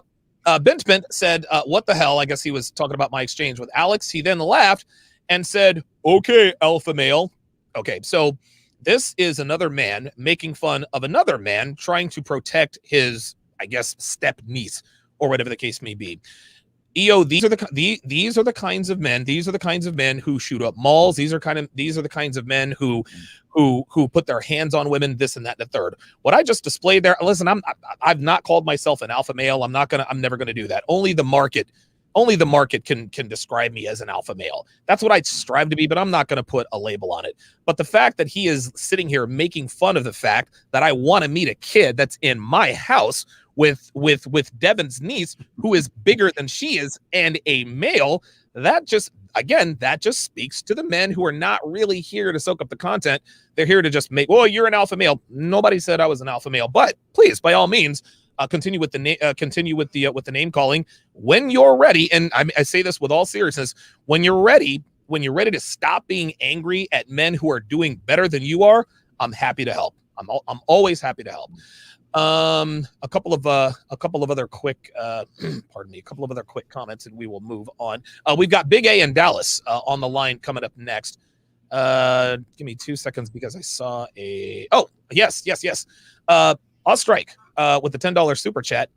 Benjamin said, what the hell? I guess he was talking about my exchange with Alex. He then laughed and said, okay, alpha male. Okay, so this is another man making fun of another man trying to protect his, I guess, step niece or whatever the case may be. EO, these are the kinds of men. These are the kinds of men who shoot up malls. These are the kinds of men who who put their hands on women, this and that and the third. What I just displayed there, listen, I've not called myself an alpha male. I'm never gonna do that. Only the market can describe me as an alpha male. That's what I strive to be, but I'm not going to put a label on it. But the fact that he is sitting here making fun of the fact that I want to meet a kid that's in my house with Devin's niece, who is bigger than she is, and a male, that just speaks to the men who are not really here to soak up the content. They're here to just make, well, you're an alpha male. Nobody said I was an alpha male, but please, by all means, continue with the name calling when you're ready. And I say this with all seriousness: when you're ready to stop being angry at men who are doing better than you are, I'm happy to help. I'm always happy to help. A couple of other quick comments, and we will move on. We've got Big A in Dallas on the line coming up next. Give me 2 seconds because I saw yes. I'll strike with the $10 super chat.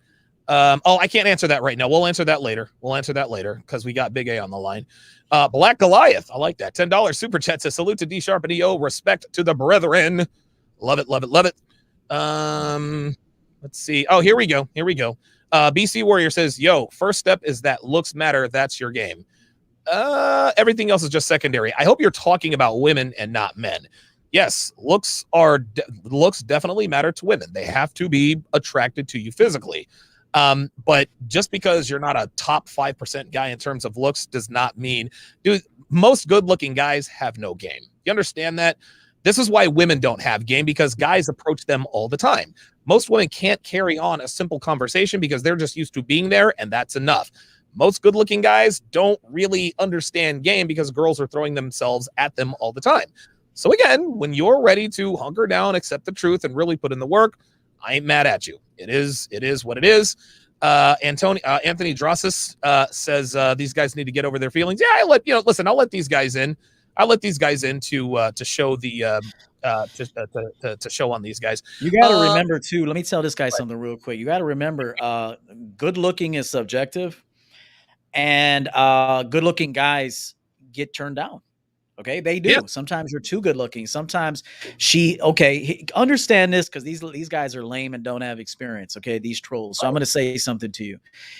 I can't answer that right now. We'll answer that later because we got Big A on the line. Black Goliath, I like that. $10 super chat says, salute to D Sharp and EO, respect to the brethren. Love it. Let's see. Oh, here we go. BC Warrior says, yo, first step is that looks matter. That's your game. Everything else is just secondary. I hope you're talking about women and not men. Yes, looks definitely matter to women. They have to be attracted to you physically. But just because you're not a top 5% guy in terms of looks does not mean, dude, most good looking guys have no game. You understand that? This is why women don't have game, because guys approach them all the time. Most women can't carry on a simple conversation because they're just used to being there, and that's enough. Most good-looking guys don't really understand game because girls are throwing themselves at them all the time. So again, when you're ready to hunker down, accept the truth, and really put in the work, I ain't mad at you. It is what it is. Anthony Drossis says these guys need to get over their feelings. Yeah, I'll let these guys in. I let these guys in to show the to show on these guys. You got to remember too. Let me tell this guy something real quick. You got to remember, good looking is subjective, and good looking guys get turned down. Okay, they do. Yeah. Sometimes you're too good looking. Sometimes understand this, because these guys are lame and don't have experience. Okay, these trolls. So I'm going to say something to you.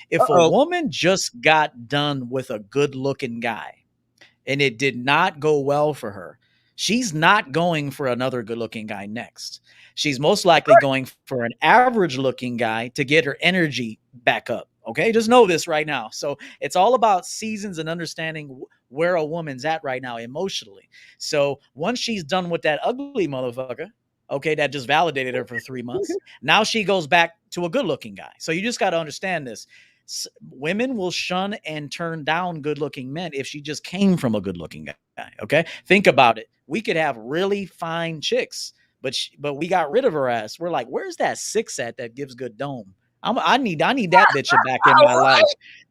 If a woman just got done with a good looking guy, and it did not go well for her, she's not going for another good-looking guy next. She's most likely going for an average-looking guy to get her energy back up. Okay, just know this right now. So it's all about seasons and understanding where a woman's at right now emotionally. So once she's done with that ugly motherfucker, okay, that just validated her for 3 months, now she goes back to a good-looking guy. So you just got to understand this. Women will shun and turn down good-looking men if she just came from a good-looking guy. Okay, think about it. We could have really fine chicks, but we got rid of her ass. We're like, where's that 6 at that gives good dome? I need that bitch back in my life.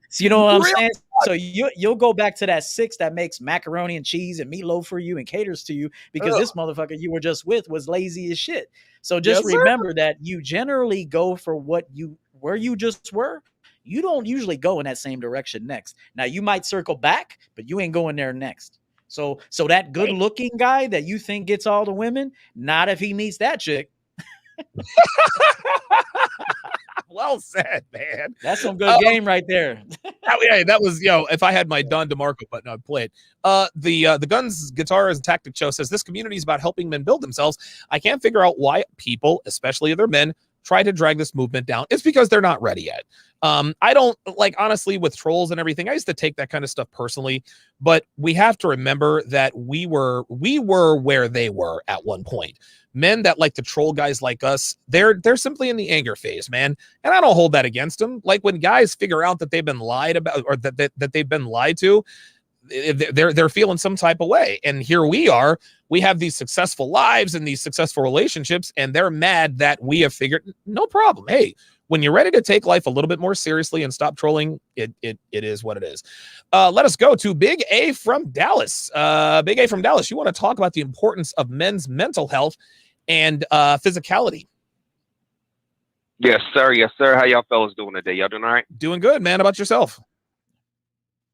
So you know what I'm saying? So you'll go back to that 6 that makes macaroni and cheese and meatloaf for you and caters to you, because this motherfucker you were just with was lazy as shit. So just remember that you generally go for where you just were. You don't usually go in that same direction next. Now you might circle back, but you ain't going there next. So that good looking guy that you think gets all the women, not if he meets that chick. Well said, man. That's some good game right there. That was, if I had my Don DeMarco button, I'd play it. The Guns, Guitars, and Tactic Show says this community is about helping men build themselves. I can't figure out why people, especially other men, try to drag this movement down. It's because they're not ready yet. I don't honestly, with trolls and everything, I used to take that kind of stuff personally, but we have to remember that we were where they were at one point. Men that like to troll guys like us, they're simply in the anger phase, man. And I don't hold that against them. Like when guys figure out that they've been lied about, or that they've been lied to, they're feeling some type of way. And here we are, we have these successful lives and these successful relationships, and they're mad that we have figured, no problem. Hey, when you're ready to take life a little bit more seriously and stop trolling, it is what it is. Let us go to Big A from Dallas. Big A from Dallas, you want to talk about the importance of men's mental health and physicality? Yes, sir. Yes, sir. How y'all fellas doing today? Y'all doing all right? Doing good, man. How about yourself?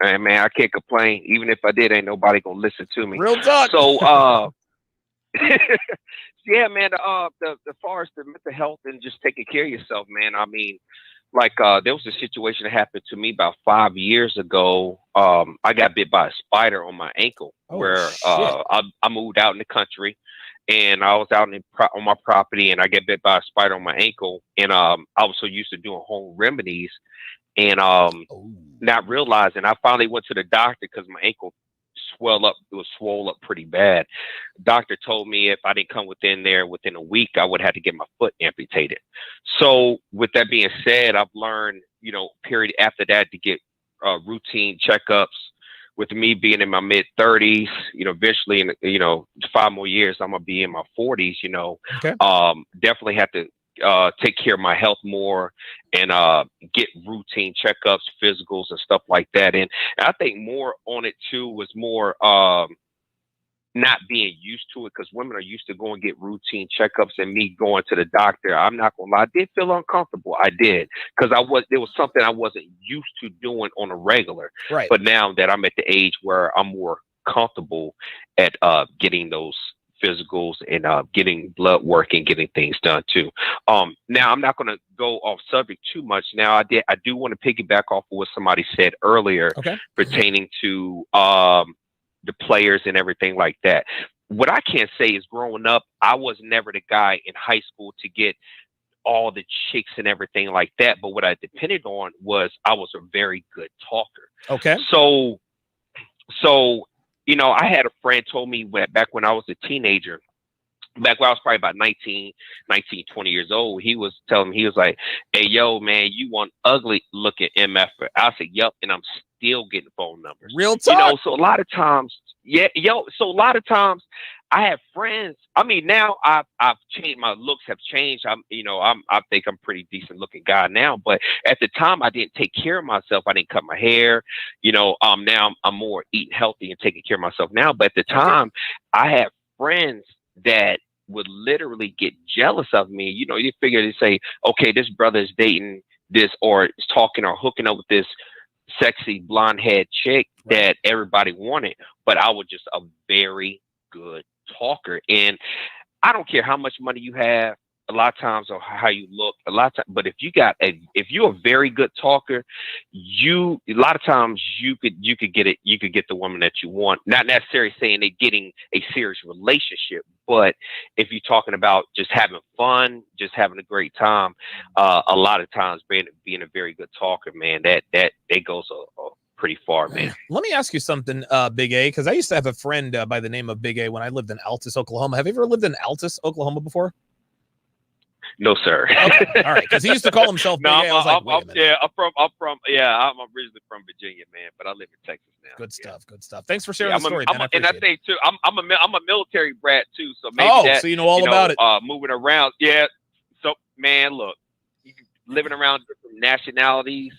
Hey, man, I can't complain. Even if I did, ain't nobody gonna listen to me. Real talk. So, Yeah, man. The far as the mental health and just taking care of yourself, man. I mean, like there was a situation that happened to me about 5 years ago. I got bit by a spider on my ankle, where I moved out in the country, and I was out on my property, and I get bit by a spider on my ankle, and I was so used to doing home remedies, and not realizing, I finally went to the doctor because my ankle swole up pretty bad. Doctor told me if I didn't come within a week, I would have to get my foot amputated. So with that being said, I've learned, period after that, to get routine checkups. With me being in my mid-30s, eventually in 5 more years I'm gonna be in my 40s. Definitely have to take care of my health more, and get routine checkups, physicals, and stuff like that. And I think more on it too was more not being used to it, because women are used to going and get routine checkups, and me going to the doctor, I'm not gonna lie, I did feel uncomfortable. I did, because there was something I wasn't used to doing on a regular. Right. But now that I'm at the age where I'm more comfortable at getting those physicals and getting blood work and getting things done too. Now I'm not going to go off subject too much. Now I do want to piggyback off of what somebody said earlier, pertaining to the players and everything like that. What I can't say is, growing up, I was never the guy in high school to get all the chicks and everything like that. But what I depended on was I was a very good talker. Okay. So I had a friend told me back when I was a teenager, back when I was probably about 19, 20 years old, he was telling me, he was like, "Hey, yo, man, you want ugly looking MF?" I said, "Yep," and I'm still getting phone numbers. Real talk. So a lot of times, so a lot of times I have friends. I mean, now I've changed. My looks have changed. I think I'm a pretty decent looking guy now, but at the time I didn't take care of myself. I didn't cut my hair. Now I'm more eating healthy and taking care of myself now. But at the time, I had friends that would literally get jealous of me. You figure, they say, okay, this brother is dating this, or is talking or hooking up with this sexy blonde head chick that everybody wanted, but I was just a very good talker. And I don't care how much money you have a lot of times, or how you look a lot of times, but if you're a very good talker, a lot of times you could get the woman that you want. Not necessarily saying they're getting a serious relationship, but if you're talking about just having fun, just having a great time, a lot of times being a very good talker, man, that goes pretty far, man. Let me ask you something, Big A, because I used to have a friend by the name of Big A when I lived in Altus, Oklahoma. Have you ever lived in Altus, Oklahoma before? No, sir. Okay. All right, because he used to call himself Big A. I was like, wait a minute. I'm originally from Virginia, man, but I live in Texas now. Good stuff. Thanks for sharing the story, man. And I think too, I'm a military brat too, so maybe so you know all about it. Moving around, yeah. So, man, look, living around different nationalities,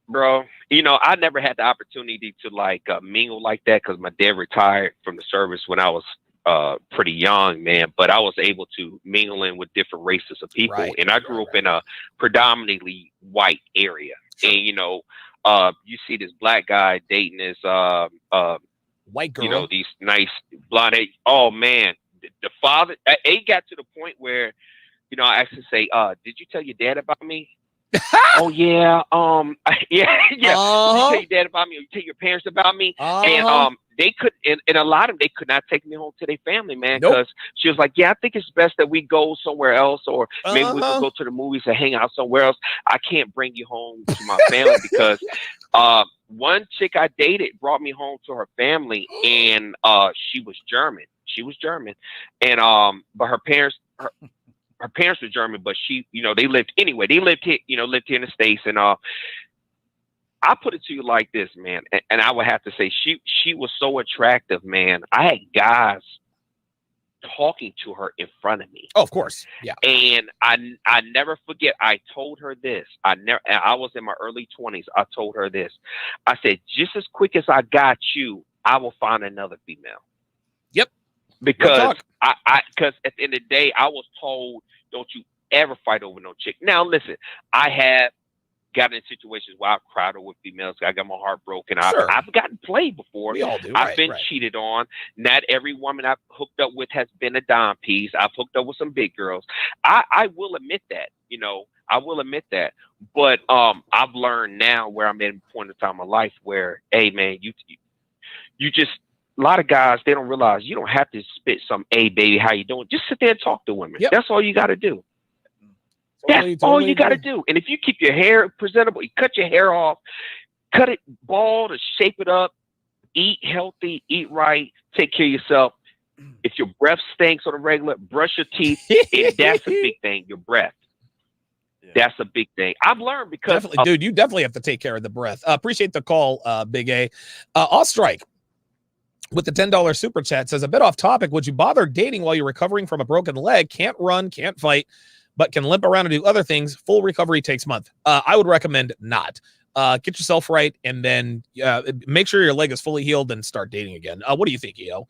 bro. I never had the opportunity to mingle like that, because my dad retired from the service when I was pretty young, man, but I was able to mingle in with different races of people. And I grew up in a predominantly white area. And you see this black guy dating this white girl, these nice blonde. Oh man, the father, it got to the point where I actually say, did you tell your dad about me? Oh yeah, yeah. Did you tell your dad about me? Or you tell your parents about me? And they could, and a lot of them, they could not take me home to their family, man, because she was like, "Yeah, I think it's best that we go somewhere else, or maybe we could go to the movies and hang out somewhere else. I can't bring you home to my family because one chick I dated brought me home to her family, and she was German. And but her parents." Her parents were German, but they lived anyway. They lived here, lived here in the States. And I put it to you like this, man. And I would have to say she was so attractive, man. I had guys talking to her in front of me. Oh, of course. Yeah. And I never forget, I told her this. I was in my early 20s. I told her this. I said, just as quick as I got you, I will find another female. Yep. Because because at the end of the day, I was told, don't you ever fight over no chick. Now, listen, I have got in situations where I've cried over females. I got my heart broken. Sure. I've gotten played before. We all do. I've been cheated on. Not every woman I've hooked up with has been a dime piece. I've hooked up with some big girls. I will admit that, you know, I will admit that. But I've learned now where I'm at a point in time in my life where, hey man, you just, a lot of guys, they don't realize you don't have to spit some, hey baby, how you doing? Just sit there and talk to women. That's all you got to do. That's all you got to do. And if you keep your hair presentable, you cut your hair off, cut it bald or shape it up, eat healthy, eat right, take care of yourself. If your breath stinks on a regular, brush your teeth. That's a big thing, your breath. That's a big thing. I've learned because definitely, dude, you definitely have to take care of the breath. Appreciate the call, Big A. I'll strike with the $10 super chat. Says, a bit off topic. Would you bother dating while you're recovering from a broken leg? Can't run, can't fight, but can limp around and do other things. Full recovery takes months. I would recommend not. Get yourself right, and then make sure your leg is fully healed and start dating again. What do you think, EO?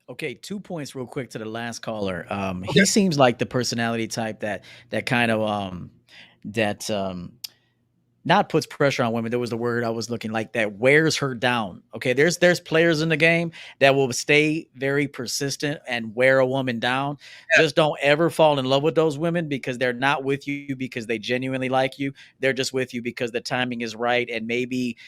Okay, 2 points real quick to the last caller. He seems like the personality type that kind of not puts pressure on women. There was the word I was looking, like that wears her down. Okay, there's players in the game that will stay very persistent and wear a woman down. Just don't ever fall in love with those women, because they're not with you because they genuinely like you. They're just with you because the timing is right, and maybe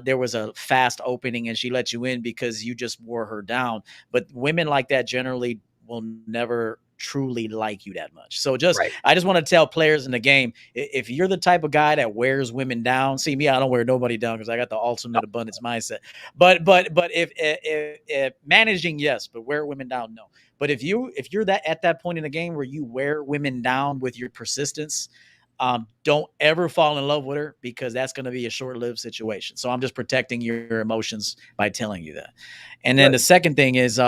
there was a fast opening and she let you in because you just wore her down. But women like that generally will never truly like you that much. So I just want to tell players in the game, if you're the type of guy that wears women down, see me, I don't wear nobody down because I got the ultimate abundance mindset. But if managing, yes, but wear women down, no. But if you're that at that point in the game where you wear women down with your persistence, don't ever fall in love with her, because that's going to be a short-lived situation. So I'm just protecting your emotions by telling you that. And then the second thing is,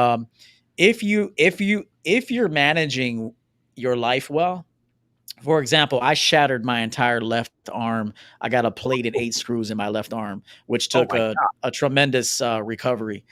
if you're managing your life well, for example, I shattered my entire left arm. I got a plate and 8 screws in my left arm, which took a tremendous recovery.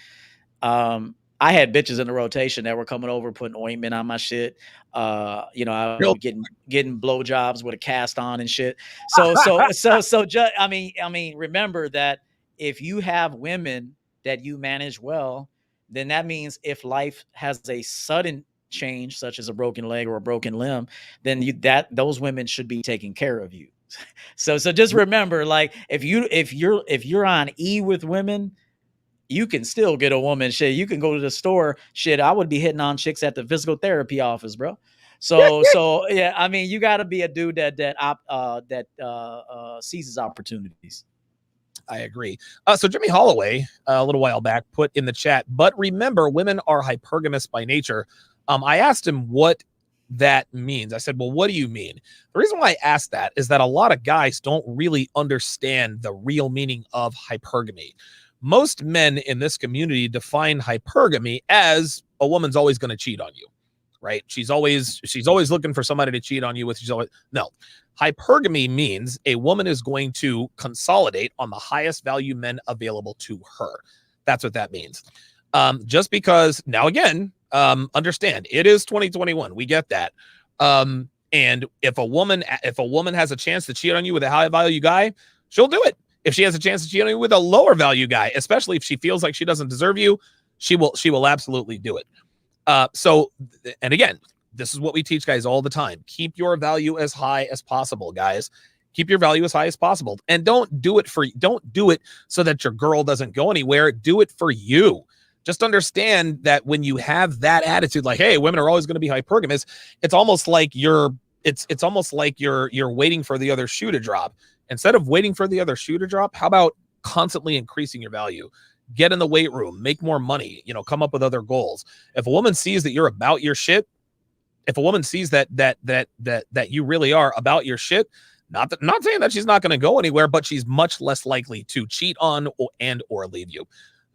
I had bitches in the rotation that were coming over, putting ointment on my shit. I was getting blowjobs with a cast on and shit. I mean, remember that if you have women that you manage well, then that means if life has a sudden change, such as a broken leg or a broken limb, then those women should be taking care of you. So just remember, like, if you're on E with women, you can still get a woman. Shit, you can go to the store. Shit, I would be hitting on chicks at the physical therapy office, bro. So yeah, I mean, you got to be a dude that seizes opportunities. I agree. So Jimmy Holloway, a little while back, put in the chat, but remember, women are hypergamous by nature. I asked him what that means. I said, well, what do you mean? The reason why I asked that is that a lot of guys don't really understand the real meaning of hypergamy. Most men in this community define hypergamy as a woman's always going to cheat on you, right? She's always looking for somebody to cheat on you with. No. Hypergamy means a woman is going to consolidate on the highest value men available to her. That's what that means. Just because, now again, understand, it is 2021. We get that. And if a woman has a chance to cheat on you with a high value guy, she'll do it. If she has a chance to cheat on you with a lower value guy, especially if she feels like she doesn't deserve you, she will absolutely do it. And again, this is what we teach guys all the time. Keep your value as high as possible, guys. Keep your value as high as possible. And don't do it so that your girl doesn't go anywhere. Do it for you. Just understand that when you have that attitude, like, hey, women are always going to be hypergamous, it's almost like you're waiting for the other shoe to drop. Instead of waiting for the other shoe to drop, how about constantly increasing your value? Get in the weight room, make more money, come up with other goals. If a woman sees that you're about your shit, if a woman sees that you really are about your shit, not saying that she's not going to go anywhere, but she's much less likely to cheat on or leave you.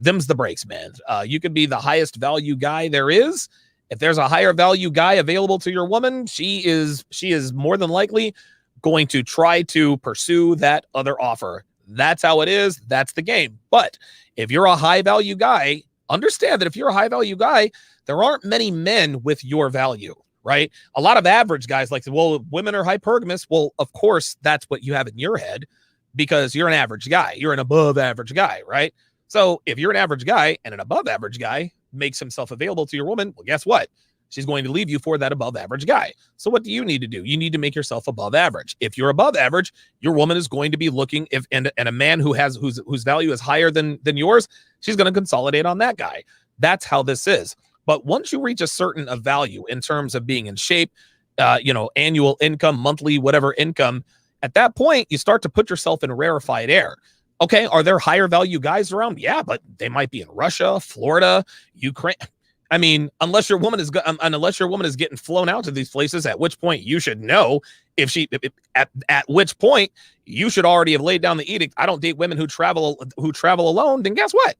Them's the breaks, man. You could be the highest value guy there is. If there's a higher value guy available to your woman, she is more than likely going to try to pursue that other offer. That's how it is. That's the game. But if you're a high value guy, understand that if you're a high value guy, there aren't many men with your value, right? A lot of average guys like, well, women are hypergamous. Well, of course, that's what you have in your head because you're an average guy. You're an above average guy, right? So if you're an average guy and an above average guy makes himself available to your woman, well, guess what? She's going to leave you for that above average guy. So what do you need to do? You need to make yourself above average. If you're above average, your woman is going to be looking and a man whose value is higher than yours, she's going to consolidate on that guy. That's how this is. But once you reach a certain of value in terms of being in shape, annual income, monthly, whatever income, at that point, you start to put yourself in rarefied air. Okay, are there higher value guys around? Yeah, but they might be in Russia, Florida, Ukraine. I mean, unless your woman is getting flown out to these places, at which point you should know at which point you should already have laid down the edict. I don't date women who travel alone. Then guess what?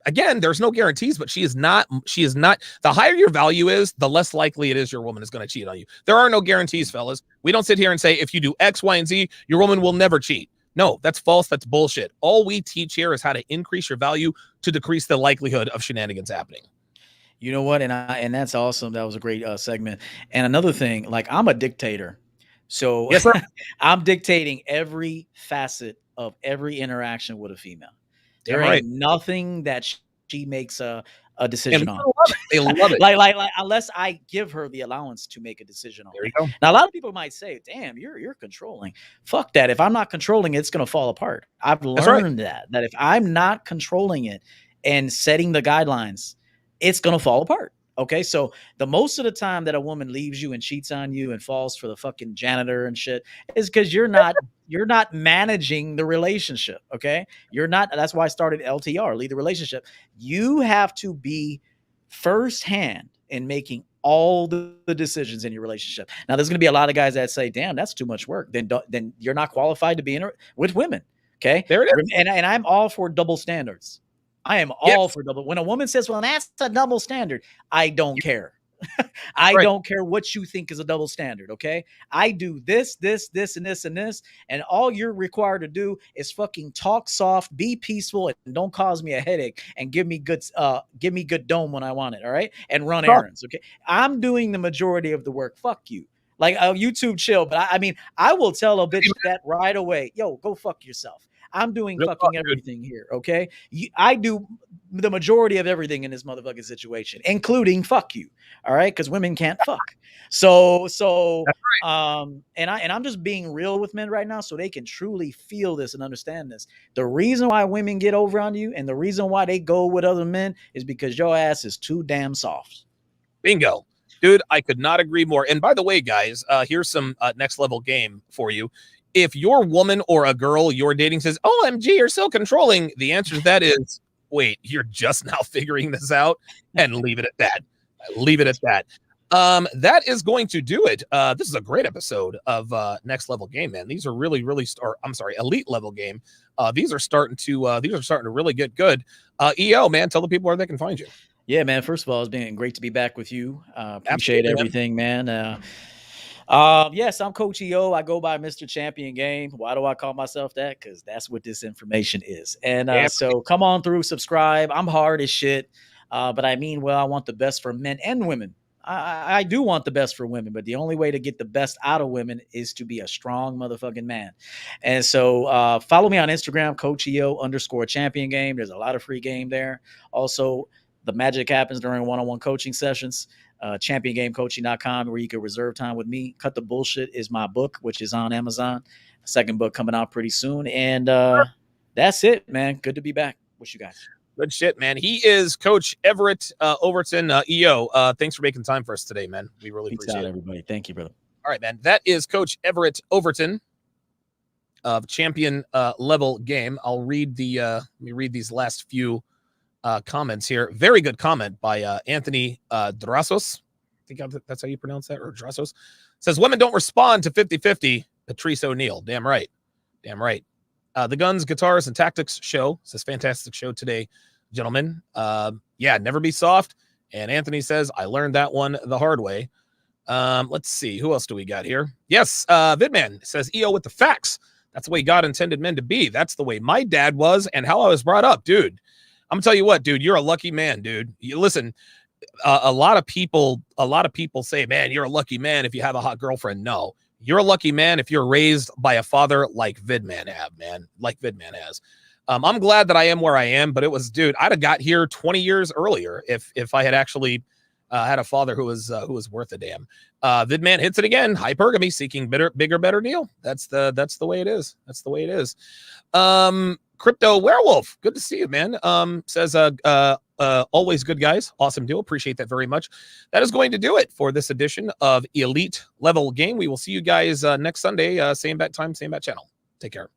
Again, there's no guarantees, but she is not. The higher your value is, the less likely it is your woman is going to cheat on you. There are no guarantees, fellas. We don't sit here and say if you do X, Y, and Z, your woman will never cheat. No, that's false. That's bullshit. All we teach here is how to increase your value to decrease the likelihood of shenanigans happening. You know what? And that's awesome. That was a great segment. And another thing, like I'm a dictator. So yes, I'm dictating every facet of every interaction with a female. There ain't nothing that she makes a decision on. They love it. like unless I give her the allowance to make a decision on. There you go. Now, a lot of people might say, damn, you're controlling. Fuck that. If I'm not controlling it, it's going to fall apart. I've learned that if I'm not controlling it and setting the guidelines, it's going to fall apart. Okay. So the most of the time that a woman leaves you and cheats on you and falls for the fucking janitor and shit is because you're not managing the relationship. Okay. That's why I started LTR, lead the relationship. You have to be firsthand in making all the decisions in your relationship. Now there's going to be a lot of guys that say, damn, that's too much work. Then you're not qualified to be with women. Okay. There it is. And I'm all for double standards. I am all for double. When a woman says, well, that's a double standard, I don't care. I don't care what you think is a double standard. Okay. I do this, and this, and this. And all you're required to do is fucking talk soft, be peaceful, and don't cause me a headache and give me good dome when I want it. All right. And run errands. Okay. I'm doing the majority of the work. Fuck you. Like YouTube chill. But I mean, I will tell a bitch that right away. Yo, go fuck yourself. I'm doing fucking everything here, okay? I do the majority of everything in this motherfucking situation, including fuck you, all right? Because women can't fuck. So, and I'm just being real with men right now so they can truly feel this and understand this. The reason why women get over on you and the reason why they go with other men is because your ass is too damn soft. Bingo. Dude, I could not agree more. And by the way, guys, here's some next level game for you. If your woman or a girl you're dating says, OMG, you're so controlling, the answer to that is, wait, you're just now figuring this out, and leave it at that. Leave it at that. That is going to do it. This is a great episode of Next Level Game, man. These are really, really elite level game. These are starting to really get good. EO, man, tell the people where they can find you. Yeah, man. First of all, it's been great to be back with you. Appreciate everything, man. Yes, I'm Coach EO. I go by Mr. Champion Game. Why do I call myself that? Because that's what this information is. And so come on through, subscribe. I'm hard as shit. But I mean, well, I want the best for men and women. I do want the best for women, but the only way to get the best out of women is to be a strong motherfucking man. And so follow me on Instagram, Coach EO _Champion Game. There's a lot of free game there. Also, the magic happens during one-on-one coaching sessions. ChampionGameCoaching.com, where you can reserve time with me. Cut the Bullshit is my book, which is on Amazon. Second book coming out pretty soon. And that's it, man. Good to be back with you guys. Good shit, man. He is Coach Everett Overton, EO. Thanks for making time for us today, man. We really appreciate it. Everybody. Thank you, brother. All right, man. That is Coach Everett Overton of Champion Level Game. I'll read let me read these last few comments here. Very good comment by Anthony Drasos. I think that's how you pronounce that, or Drasos. Says, women don't respond to 50-50. Patrice O'Neill. Damn right. Damn right. The Guns, Guitars, and Tactics show. Says, fantastic show today, gentlemen. Yeah, never be soft. And Anthony says, I learned that one the hard way. Let's see. Who else do we got here? Yes, Vidman says, EO with the facts. That's the way God intended men to be. That's the way my dad was and how I was brought up, dude. I'm gonna tell you what, dude, you're a lucky man, dude. You listen, a lot of people say, man, you're a lucky man if you have a hot girlfriend. No, you're a lucky man if you're raised by a father like Vidman has. I'm glad that I am where I am, but it was, dude, I'd have got here 20 years earlier if I had actually had a father who was worth a damn. Vidman hits it again. Hypergamy, seeking bigger, better deal. That's the way it is. That's the way it is. Crypto Werewolf, good to see you, man. Says always good guys. Awesome deal. Appreciate that very much. That is going to do it for this edition of Elite Level Game. We will see you guys next Sunday. Same bat time, same bat channel. Take care.